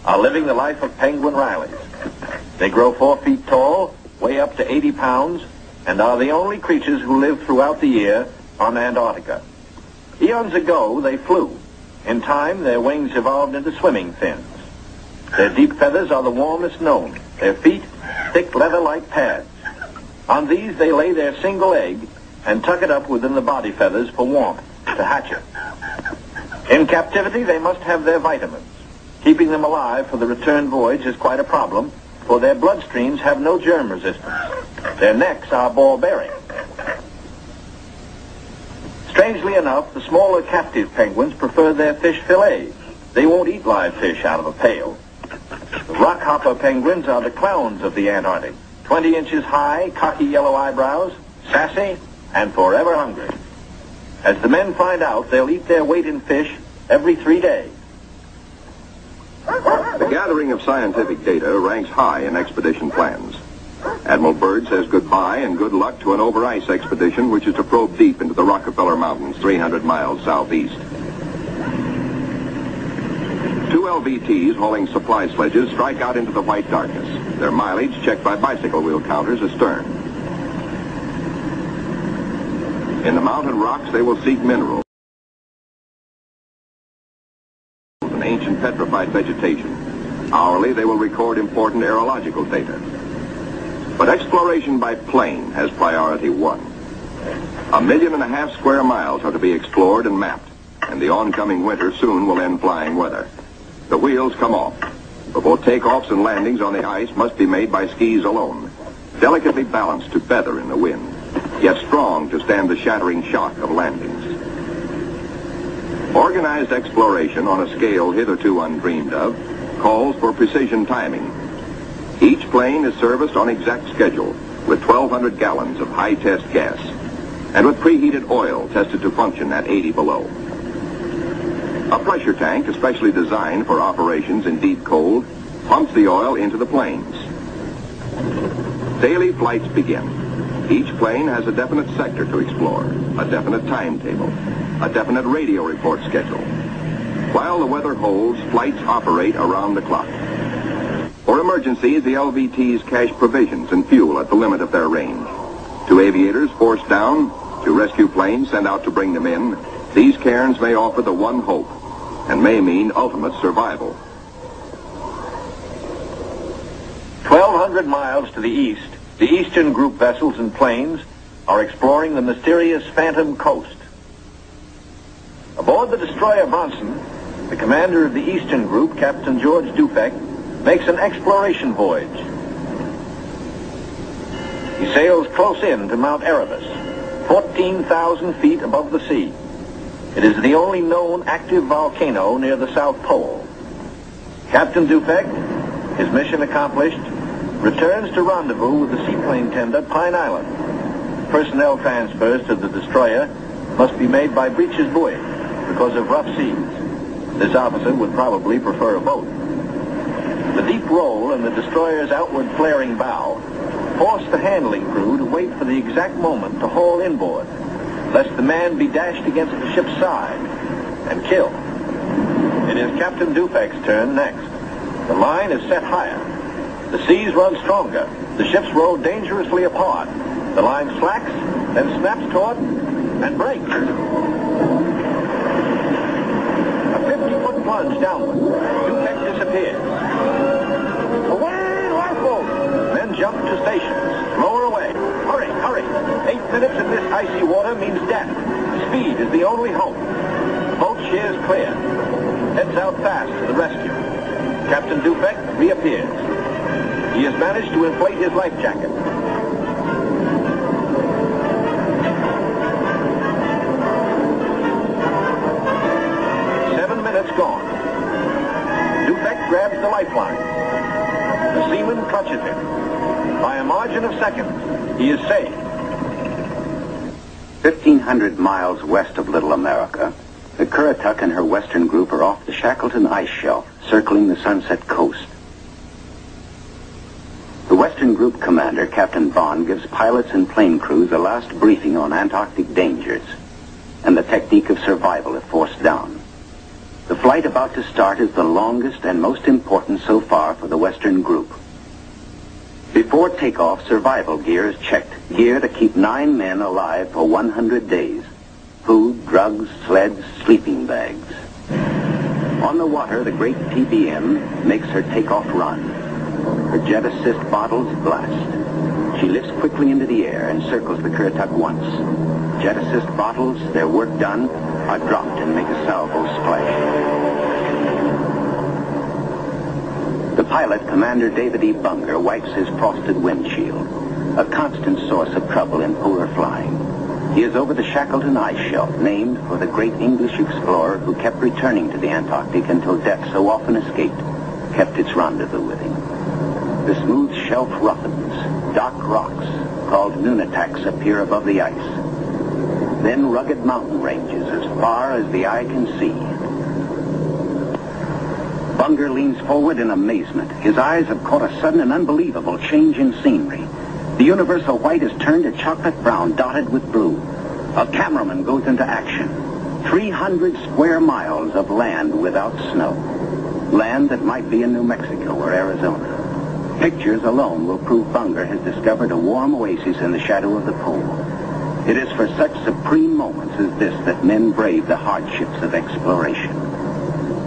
are living the life of penguin Rileys. They grow 4 feet tall, weigh up to 80 pounds, and are the only creatures who live throughout the year on Antarctica. Eons ago, they flew. In time, their wings evolved into swimming fins. Their deep feathers are the warmest known. Their feet, thick leather-like pads. On these, they lay their single egg and tuck it up within the body feathers for warmth, to hatch it. In captivity, they must have their vitamins. Keeping them alive for the return voyage is quite a problem, for their bloodstreams have no germ resistance. Their necks are ball-bearing. Strangely enough, the smaller captive penguins prefer their fish fillets. They won't eat live fish out of a pail. The rockhopper penguins are the clowns of the Antarctic. 20 inches high, cocky yellow eyebrows, sassy, and forever hungry. As the men find out, they'll eat their weight in fish every 3 days. The gathering of scientific data ranks high in expedition plans. Admiral Byrd says goodbye and good luck to an over-ice expedition which is to probe deep into the Rockefeller Mountains, 300 miles southeast. 2 LVTs hauling supply sledges strike out into the white darkness, their mileage checked by bicycle wheel counters astern. In the mountain rocks, they will seek minerals and ancient petrified vegetation. Hourly, they will record important aerological data. But exploration by plane has priority 1. 1.5 million square miles are to be explored and mapped, and the oncoming winter soon will end flying weather. The wheels come off, but both takeoffs and landings on the ice must be made by skis alone, delicately balanced to feather in the wind, yet strong to stand the shattering shock of landings. Organized exploration on a scale hitherto undreamed of calls for precision timing. Each plane is serviced on exact schedule with 1,200 gallons of high-test gas and with preheated oil tested to function at 80 below. A pressure tank, especially designed for operations in deep cold, pumps the oil into the planes. Daily flights begin. Each plane has a definite sector to explore, a definite timetable, a definite radio report schedule. While the weather holds, flights operate around the clock. For emergencies, the LVTs cache provisions and fuel at the limit of their range. To aviators forced down, to rescue planes sent out to bring them in, these cairns may offer the one hope and may mean ultimate survival. 1,200 miles to the east, the Eastern Group vessels and planes are exploring the mysterious Phantom Coast. Aboard the destroyer Bronson, the commander of the Eastern Group, Captain George Dufek, makes an exploration voyage. He sails close in to Mount Erebus, 14,000 feet above the sea. It is the only known active volcano near the South Pole. Captain Dufek, his mission accomplished, returns to rendezvous with the seaplane tender Pine Island. Personnel transfers to the destroyer must be made by breeches buoy because of rough seas. This officer would probably prefer a boat. The deep roll in the destroyer's outward flaring bow forced the handling crew to wait for the exact moment to haul inboard, lest the man be dashed against the ship's side and killed. It is Captain Dufek's turn next. The line is set higher. The seas run stronger. The ships roll dangerously apart. The line slacks, then snaps taut and breaks. A 50-foot plunge downward. Dufek disappears. Away, lifeboat! Men jump to stations. Lower away. Hurry, hurry. 8 minutes in this icy water means death. Speed is the only hope. The boat sheers clear. Heads out fast to the rescue. Captain Dufek reappears. He has managed to inflate his life jacket. catches him. By a margin of seconds, he is safe. 1,500 miles west of Little America, the Currituck and her western group are off the Shackleton ice shelf, circling the Sunset Coast. The western group commander, Captain Bond, gives pilots and plane crews a last briefing on Antarctic dangers and the technique of survival if forced down. The flight about to start is the longest and most important so far for the western group. Before takeoff, survival gear is checked. Gear to keep 9 men alive for 100 days. Food, drugs, sleds, sleeping bags. On the water, the great TBM makes her takeoff run. Her jet assist bottles blast. She lifts quickly into the air and circles the Currituck once. Jet assist bottles, their work done, are dropped and make a salvo splash. The pilot, Commander David E. Bunger, wipes his frosted windshield, a constant source of trouble in polar flying. He is over the Shackleton ice shelf, named for the great English explorer who kept returning to the Antarctic until death, so often escaped, kept its rendezvous with him. The smooth shelf roughens. Dark rocks, called nunataks, appear above the ice. Then rugged mountain ranges as far as the eye can see. Bunger leans forward in amazement. His eyes have caught a sudden and unbelievable change in scenery. The universal white has turned to chocolate brown, dotted with blue. A cameraman goes into action. 300 square miles of land without snow. Land that might be in New Mexico or Arizona. Pictures alone will prove Bunger has discovered a warm oasis in the shadow of the pole. It is for such supreme moments as this that men brave the hardships of exploration.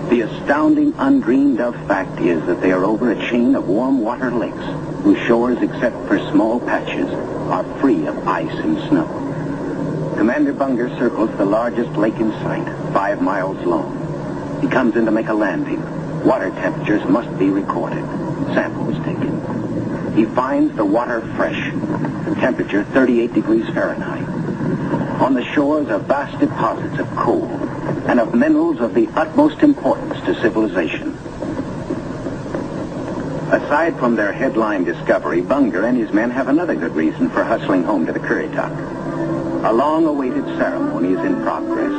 The astounding, undreamed-of fact is that they are over a chain of warm water lakes, whose shores, except for small patches, are free of ice and snow. Commander Bunger circles the largest lake in sight, 5 miles long. He comes in to make a landing. Water temperatures must be recorded. Samples taken. He finds the water fresh. The temperature 38 degrees Fahrenheit. On the shores are vast deposits of coal and of minerals of the utmost importance to civilization. Aside from their headline discovery, Bunger and his men have another good reason for hustling home to the Currituck. A long-awaited ceremony is in progress.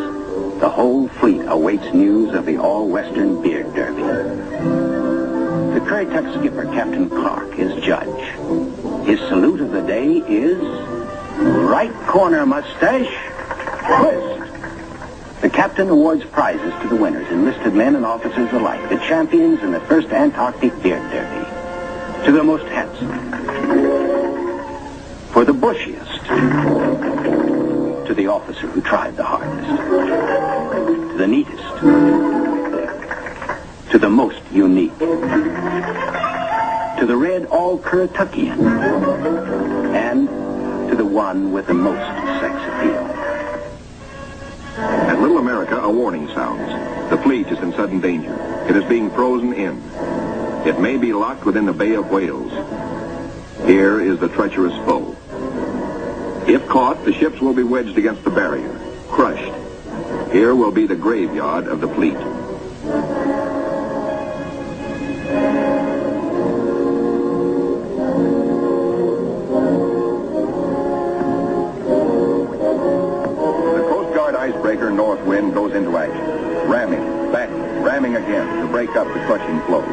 The whole fleet awaits news of the all-Western Beard Derby. The Currituck skipper, Captain Clark, is judge. His salute of the day is... right corner, mustache. Twist. The captain awards prizes to the winners, enlisted men and officers alike, the champions in the first Antarctic Beard Derby. To the most handsome. For the bushiest. To the officer who tried the hardest. To the neatest. To the most unique. To the red all-Currituckian. And to the one with the most sex appeal. At Little America, a warning sounds. The fleet is in sudden danger. It is being frozen in. It may be locked within the Bay of Whales. Here is the treacherous foe. If caught, the ships will be wedged against the barrier, crushed. Here will be the graveyard of the fleet. Icebreaker North Wind goes into action. Ramming, back, ramming again to break up the crushing flows.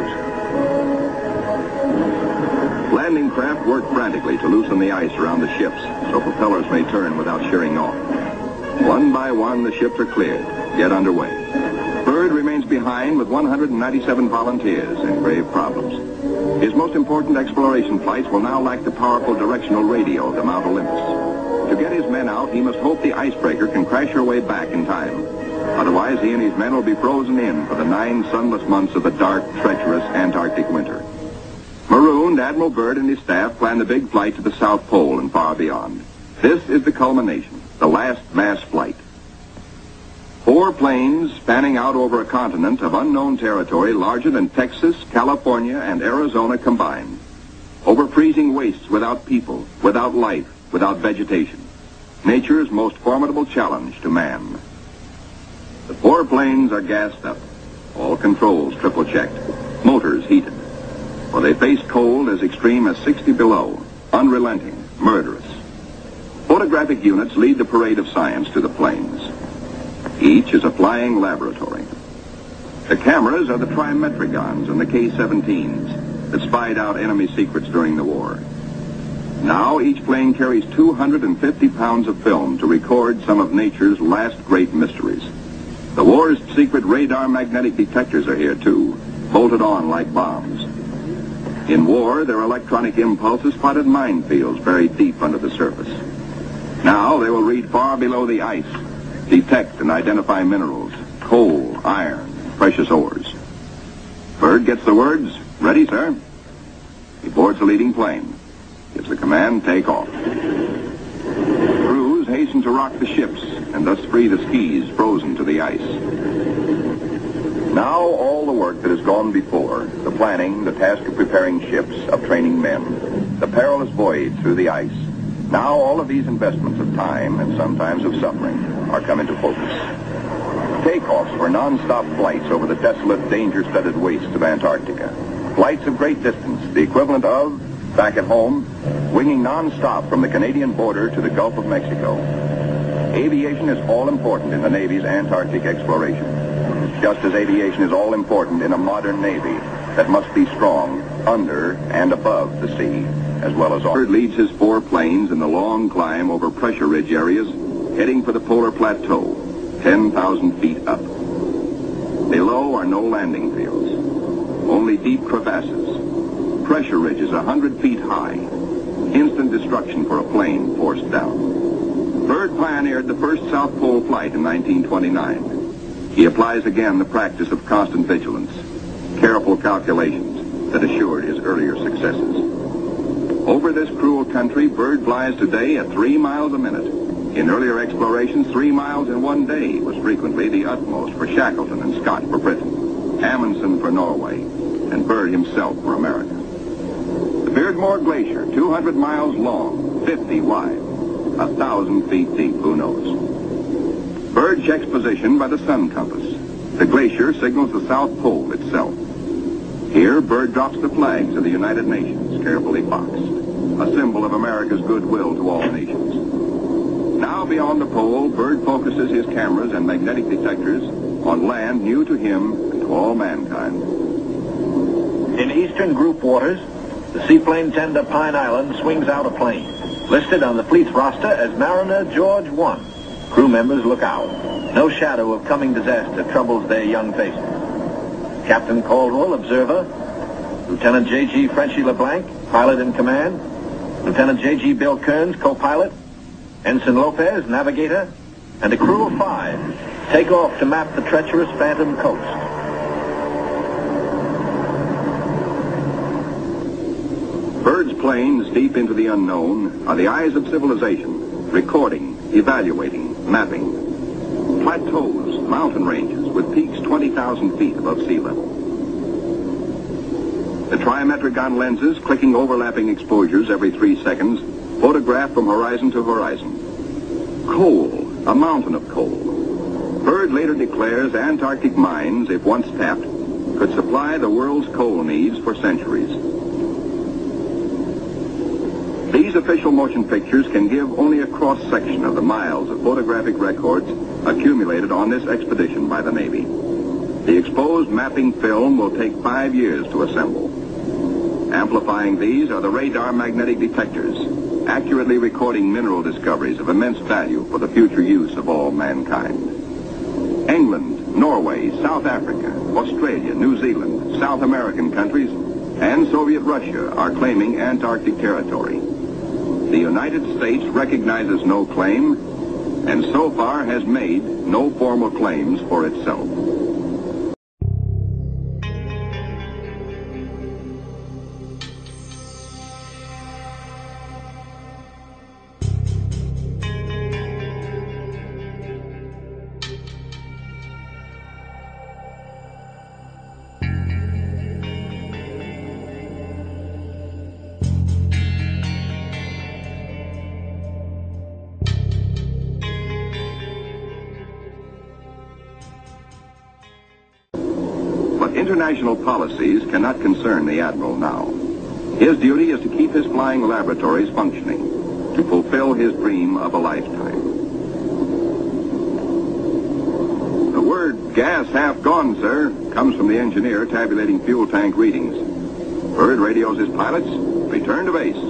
Landing craft work frantically to loosen the ice around the ships so propellers may turn without shearing off. One by one, the ships are cleared, get underway. Byrd remains behind with 197 volunteers and grave problems. His most important exploration flights will now lack the powerful directional radio of the Mount Olympus. To get his men out, he must hope the icebreaker can crash her way back in time. Otherwise, he and his men will be frozen in for the 9 sunless months of the dark, treacherous Antarctic winter. Marooned, Admiral Byrd and his staff plan the big flight to the South Pole and far beyond. This is the culmination, the last mass flight. 4 planes spanning out over a continent of unknown territory larger than Texas, California, and Arizona combined. Over freezing wastes without people, without life, without vegetation. Nature's most formidable challenge to man. The 4 planes are gassed up. All controls triple-checked. Motors heated. for they face cold as extreme as 60 below, unrelenting, murderous. Photographic units lead the parade of science to the plains. Each is a flying laboratory. The cameras are the trimetricons and the K-17s that spied out enemy secrets during the war. Now each plane carries 250 pounds of film to record some of nature's last great mysteries. The war's secret radar magnetic detectors are here too, bolted on like bombs. In war, their electronic impulses spotted minefields buried deep under the surface. Now they will read far below the ice, detect and identify minerals, coal, iron, precious ores. Byrd gets the words, "Ready, sir." He boards the leading plane, gives the command, "Take off." Crews hasten to rock the ships and thus free the skis frozen to the ice. Now all the work that has gone before, the planning, the task of preparing ships, of training men, the perilous voyage through the ice, now all of these investments of time and sometimes of suffering are come into focus. Takeoffs were non-stop flights over the desolate, danger-studded wastes of Antarctica. Flights of great distance, the equivalent of, back at home, winging non-stop from the Canadian border to the Gulf of Mexico. Aviation is all important in the Navy's Antarctic exploration, just as aviation is all important in a modern Navy that must be strong under and above the sea, as well as on. Byrd leads his 4 planes in the long climb over pressure ridge areas, heading for the polar plateau, 10,000 feet up. Below are no landing fields, only deep crevasses, pressure ridges 100 feet high, instant destruction for a plane forced down. Byrd pioneered the first South Pole flight in 1929. He applies again the practice of constant vigilance, careful calculations that assured his earlier successes. Over this cruel country, Byrd flies today at 3 miles a minute. In earlier explorations, 3 miles in one day was frequently the utmost for Shackleton and Scott for Britain, Amundsen for Norway, and Byrd himself for America. The Beardmore Glacier, 200 miles long, 50 wide, 1,000 feet deep, who knows? Byrd checks position by the sun compass. The glacier signals the South Pole itself. Here, Byrd drops the flags of the United Nations, carefully boxed, a symbol of America's goodwill to all nations. Now beyond the pole, Byrd focuses his cameras and magnetic detectors on land new to him and to all mankind. In eastern group waters, the seaplane tender Pine Island swings out a plane, listed on the fleet's roster as Mariner George 1. Crew members look out. No shadow of coming disaster troubles their young faces. Captain Caldwell, observer. Lieutenant J.G. Frenchy LeBlanc, pilot in command. Lieutenant J.G. Bill Kearns, co-pilot. Ensign Lopez, navigator. And a crew of 5 take off to map the treacherous Phantom coast. Byrd's planes, deep into the unknown, are the eyes of civilization, recording, evaluating, mapping. Plateaus, mountain ranges with peaks 20,000 feet above sea level. The trimetricon lenses, clicking overlapping exposures every 3 seconds, photograph from horizon to horizon. Coal, a mountain of coal. Byrd later declares Antarctic mines, if once tapped, could supply the world's coal needs for centuries. These official motion pictures can give only a cross-section of the miles of photographic records accumulated on this expedition by the Navy. The exposed mapping film will take 5 years to assemble. Amplifying these are the radar magnetic detectors, accurately recording mineral discoveries of immense value for the future use of all mankind. England, Norway, South Africa, Australia, New Zealand, South American countries, and Soviet Russia are claiming Antarctic territory. The United States recognizes no claim, and so far has made no formal claims for itself. International policies cannot concern the Admiral now. His duty is to keep his flying laboratories functioning, to fulfill his dream of a lifetime. The word "gas half gone, sir," comes from the engineer tabulating fuel tank readings. Byrd radios his pilots, return to base.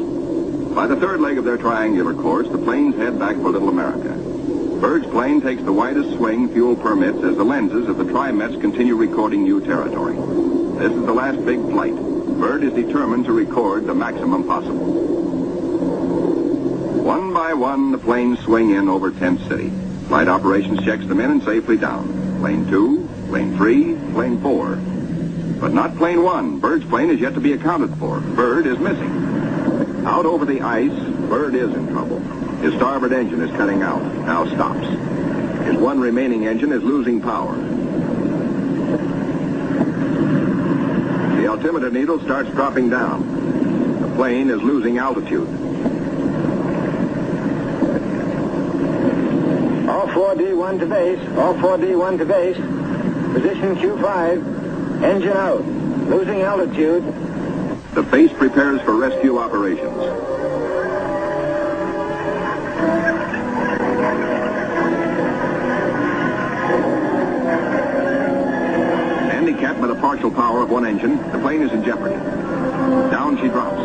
By the third leg of their triangular course, the planes head back for Little America. Byrd's plane takes the widest swing fuel permits as the lenses of the Trimets continue recording new territory. This is the last big flight. Byrd is determined to record the maximum possible. One by one, the planes swing in over Tent City. Flight operations checks them in and safely down. Plane 2, plane 3, plane 4. But not plane 1. Byrd's plane is yet to be accounted for. Byrd is missing. Out over the ice, Byrd is in trouble. His starboard engine is cutting out, now stops. His one remaining engine is losing power. The altimeter needle starts dropping down. The plane is losing altitude. All 4D1 to base. All 4D1 to base. Position Q5. Engine out. Losing altitude. The base prepares for rescue operations. Handicapped by the partial power of one engine, the plane is in jeopardy. Down she drops.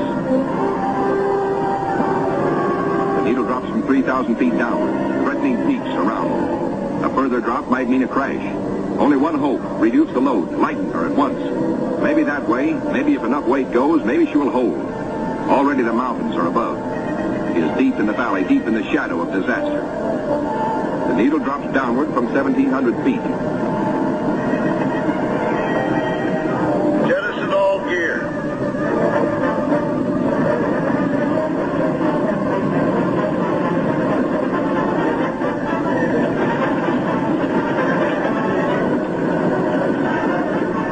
The needle drops from 3,000 feet downward, threatening peaks around her. A further drop might mean a crash. Only one hope: reduce the load, lighten her at once. Maybe that way, maybe if enough weight goes, maybe she will hold. Already the mountains are above. She is deep in the valley, deep in the shadow of disaster. The needle drops downward from 1,700 feet. Jettison all gear.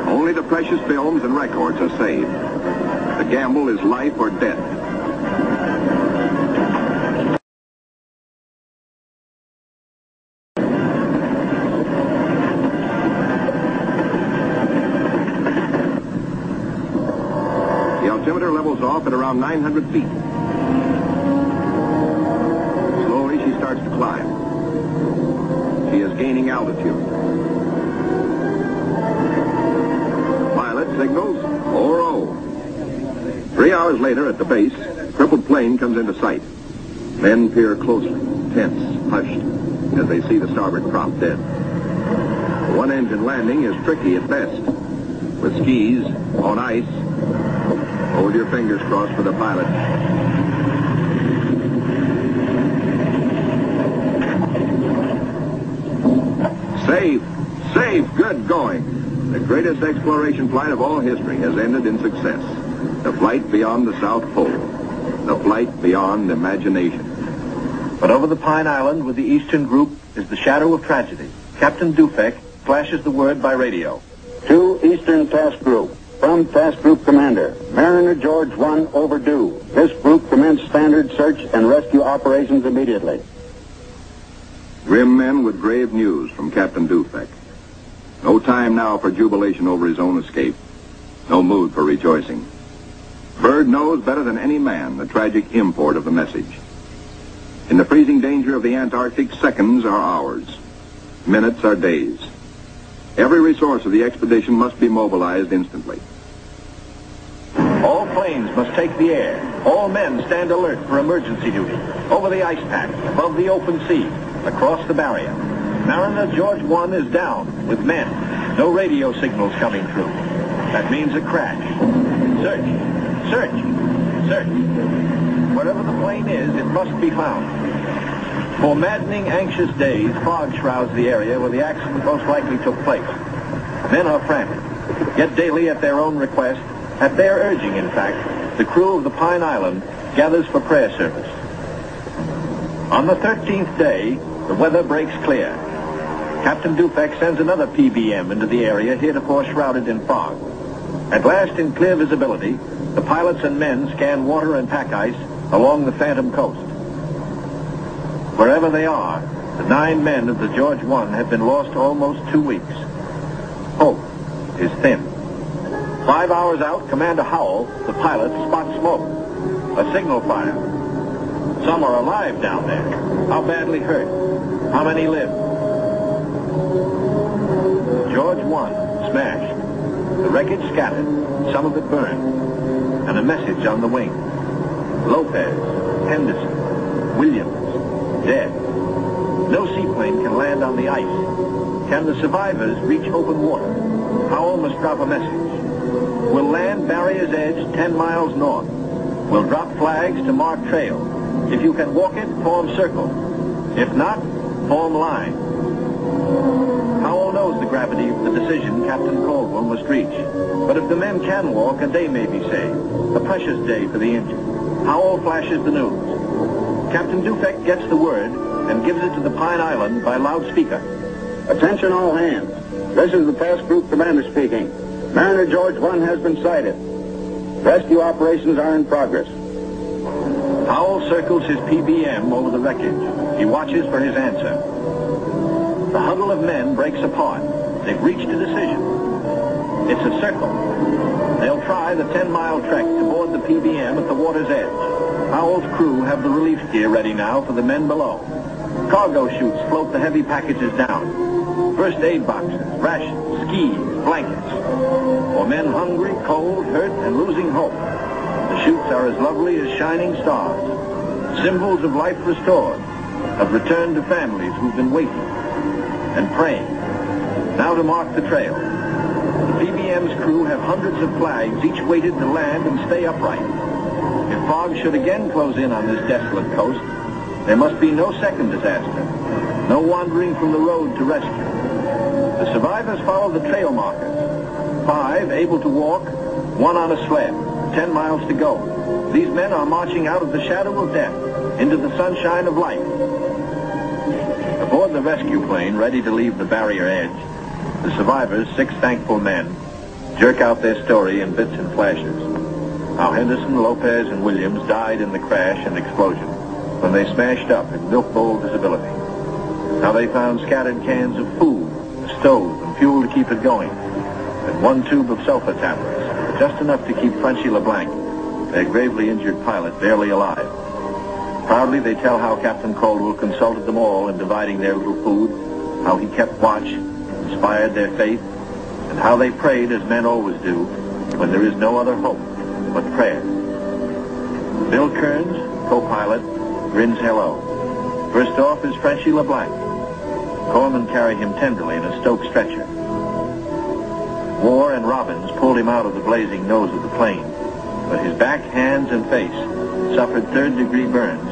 Only the precious films and records are saved. The gamble is life or death. The altimeter levels off at around 900 feet. Slowly she starts to climb. She is gaining altitude. Pilot signals 4-0. 3 hours later at the base, crippled plane comes into sight. Men peer closely, tense, hushed, as they see the starboard prop dead. The one-engine landing is tricky at best. With skis, on ice, hold your fingers crossed for the pilot. Safe, safe, good going. The greatest exploration flight of all history has ended in success. The flight beyond the South Pole. The flight beyond imagination. But over the Pine Island with the Eastern Group is the shadow of tragedy. Captain Dufek flashes the word by radio. To Eastern Task Group. From Task Group Commander, Mariner George 1 overdue. This group commence standard search and rescue operations immediately. Grim men with grave news from Captain Dufek. No time now for jubilation over his own escape. No mood for rejoicing. Byrd knows better than any man the tragic import of the message. In the freezing danger of the Antarctic, seconds are hours. Minutes are days. Every resource of the expedition must be mobilized instantly. All planes must take the air. All men stand alert for emergency duty. Over the ice pack, above the open sea, across the barrier. Mariner George 1 is down with men. No radio signals coming through. That means a crash. Search. Search. Search. Wherever the plane is, it must be found. For maddening, anxious days, fog shrouds the area where the accident most likely took place. Men are frantic. Yet daily, at their own request, at their urging, in fact, the crew of the Pine Island gathers for prayer service. On the 13th day, the weather breaks clear. Captain Dufek sends another PBM into the area heretofore shrouded in fog. At last, in clear visibility, the pilots and men scan water and pack ice along the Phantom Coast. Wherever they are, the 9 men of the George 1 have been lost almost 2 weeks. Hope is thin. 5 hours out, Commander Howell, the pilot, spots smoke. A signal fire. Some are alive down there. How badly hurt? How many live? George 1, smashed. The wreckage scattered, some of it burned. And a message on the wing. Lopez, Henderson, Williams, dead. No seaplane can land on the ice. Can the survivors reach open water? Howell must drop a message. We'll land Barrier's Edge 10 miles north. We'll drop flags to mark trail. If you can walk it, form circle. If not, form line. Howell knows the gravity of the decision Captain Caldwell must reach. But if the men can walk, a day may be saved. A precious day for the injured. Howell flashes the news. Captain Dufek gets the word and gives it to the Pine Island by loudspeaker. Attention all hands. This is the task group commander speaking. Mariner George 1 has been sighted. Rescue operations are in progress. Howell circles his PBM over the wreckage. He watches for his answer. The huddle of men breaks apart. They've reached a decision. It's a circle. They'll try the 10-mile trek to board the PBM at the water's edge. Howell's crew have the relief gear ready now for the men below. Cargo chutes float the heavy packages down. First aid boxes, rations, skis, blankets. For men hungry, cold, hurt, and losing hope. The chutes are as lovely as shining stars. Symbols of life restored, of return to families who've been waiting and praying. Now to mark the trail. The PBM's crew have hundreds of flags, each weighted to land and stay upright. If fog should again close in on this desolate coast, there must be no second disaster. No wandering from the road to rescue. The survivors follow the trail markers. 5 able to walk, 1 on a sled. 10 miles to go. These men are marching out of the shadow of death into the sunshine of life. Aboard the rescue plane, ready to leave the barrier edge, the survivors, 6 thankful men, jerk out their story in bits and flashes. How Henderson, Lopez, and Williams died in the crash and explosion when they smashed up in milk bowl visibility. How they found scattered cans of food, a stove, and fuel to keep it going, and 1 tube of sulfur tablets, just enough to keep Frenchy LeBlanc, their gravely injured pilot, barely alive. Proudly they tell how Captain Caldwell consulted them all in dividing their little food, how he kept watch, inspired their faith, and how they prayed as men always do when there is no other hope but prayer. Bill Kearns, co-pilot, grins hello. First off is Frenchy LeBlanc. Corpsmen carry him tenderly in a Stoke stretcher. War and Robbins pulled him out of the blazing nose of the plane, but his back, hands, and face suffered 3rd-degree burns,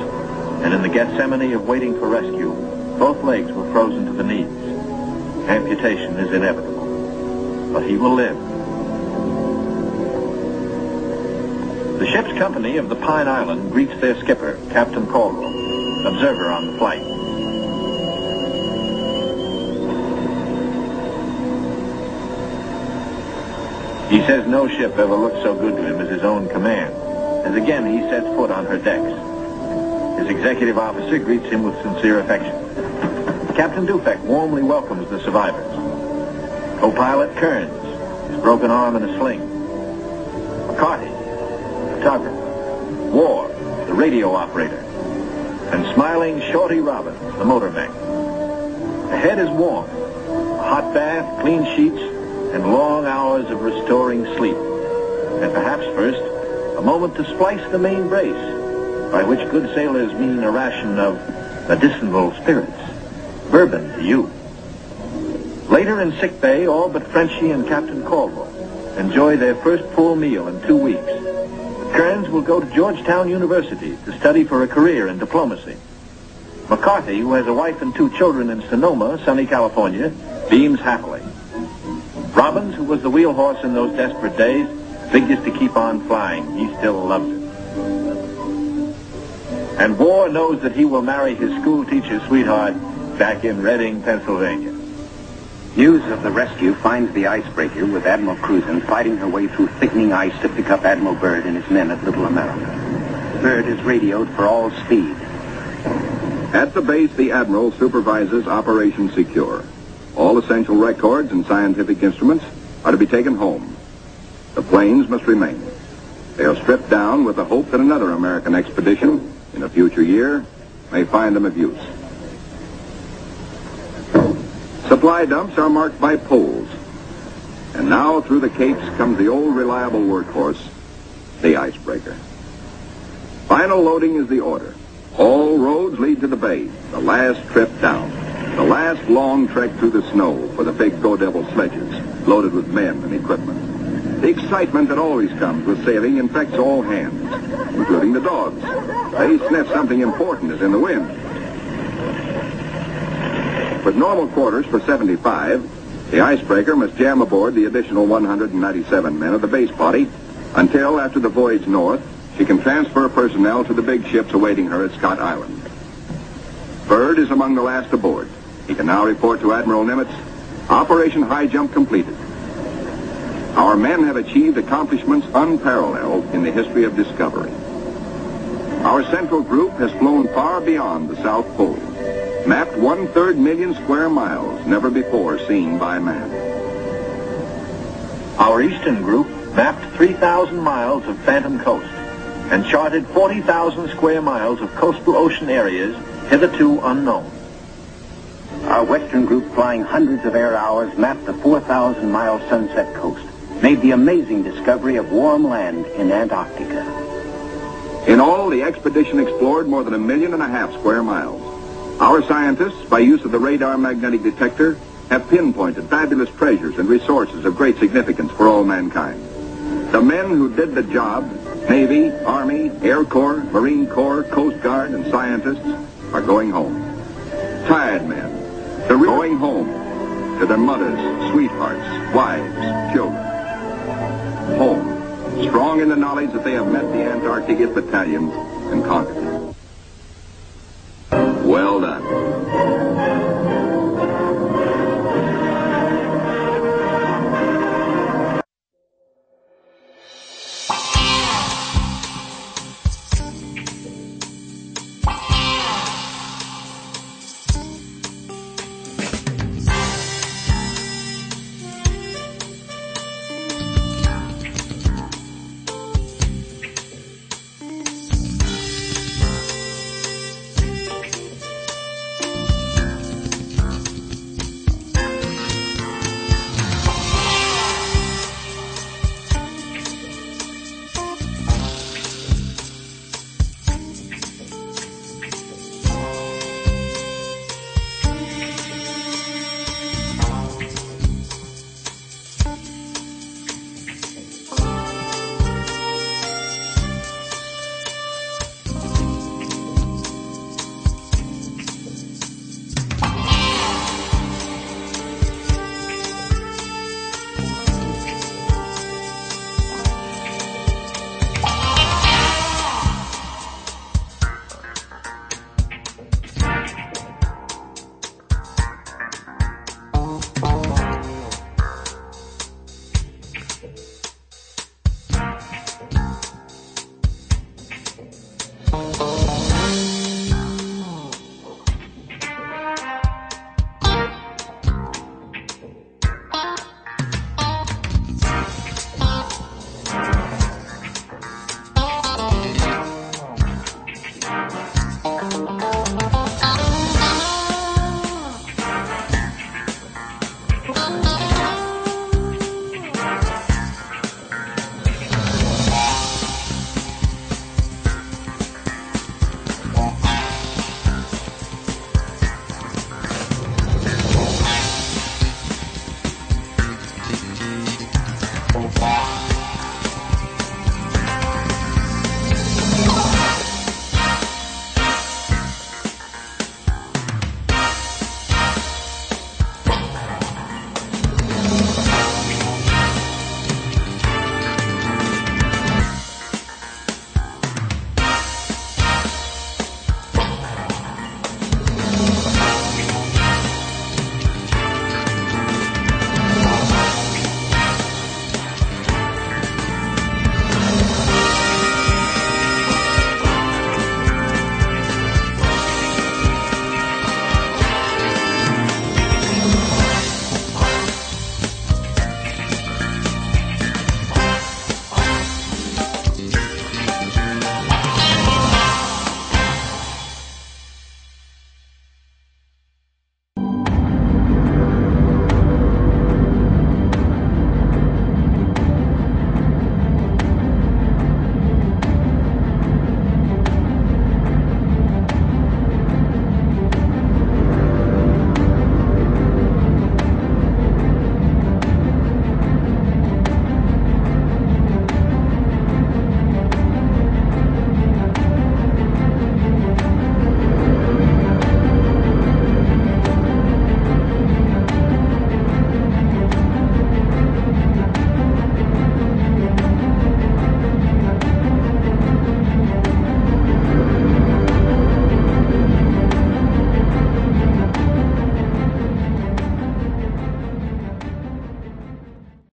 and in the Gethsemane of waiting for rescue, both legs were frozen to the knees. Amputation is inevitable, but he will live. The ship's company of the Pine Island greets their skipper, Captain Caldwell, observer on the flight. He says no ship ever looked so good to him as his own command, as again he sets foot on her decks. His executive officer greets him with sincere affection. Captain Dufek warmly welcomes the survivors. Co-pilot Kearns, his broken arm in a sling. McCarty, photographer. War, the radio operator. And smiling Shorty Robbins, the motor mech. The head is warm. A hot bath, clean sheets, and long hours of restoring sleep. And perhaps first, a moment to splice the main brace, by which good sailors mean a ration of medicinal spirits. Bourbon to you. Later in sick bay, all but Frenchy and Captain Caldwell enjoy their first full meal in 2 weeks. Kearns will go to Georgetown University to study for a career in diplomacy. McCarthy, who has a wife and 2 children in Sonoma, sunny California, beams happily. Robbins, who was the wheel horse in those desperate days, figures to keep on flying. He still loves it. And War knows that he will marry his school teacher sweetheart back in Reading, Pennsylvania. News of the rescue finds the icebreaker with Admiral Cruzen fighting her way through thickening ice to pick up Admiral Byrd and his men at Little America. Byrd is radioed for all speed. At the base, the Admiral supervises Operation Secure. All essential records and scientific instruments are to be taken home. The planes must remain. They are stripped down with the hope that another American expedition, in a future year, may find them of use. Supply dumps are marked by poles. And now through the capes comes the old reliable workhorse, the icebreaker. Final loading is the order. All roads lead to the bay, the last trip down. The last long trek through the snow for the big Go Devil sledges, loaded with men and equipment. The excitement that always comes with sailing infects all hands, including the dogs. They sniff something important is in the wind. With normal quarters for 75, the icebreaker must jam aboard the additional 197 men of the base body until, after the voyage north, she can transfer personnel to the big ships awaiting her at Scott Island. Byrd is among the last aboard. He can now report to Admiral Nimitz, Operation High Jump completed. Our men have achieved accomplishments unparalleled in the history of discovery. Our central group has flown far beyond the South Pole, mapped 1/3 million square miles never before seen by man. Our eastern group mapped 3,000 miles of phantom coast and charted 40,000 square miles of coastal ocean areas hitherto unknown. Our western group, flying hundreds of air hours, mapped the 4,000-mile Sunset Coast, made the amazing discovery of warm land in Antarctica. In all, the expedition explored more than 1.5 million square miles. Our scientists, by use of the radar magnetic detector, have pinpointed fabulous treasures and resources of great significance for all mankind. The men who did the job, Navy, Army, Air Corps, Marine Corps, Coast Guard, and scientists, are going home. Tired men, they're going home to their mothers, sweethearts, wives, children. Home, strong in the knowledge that they have met the Antarctic battalions and conquered it. Well done.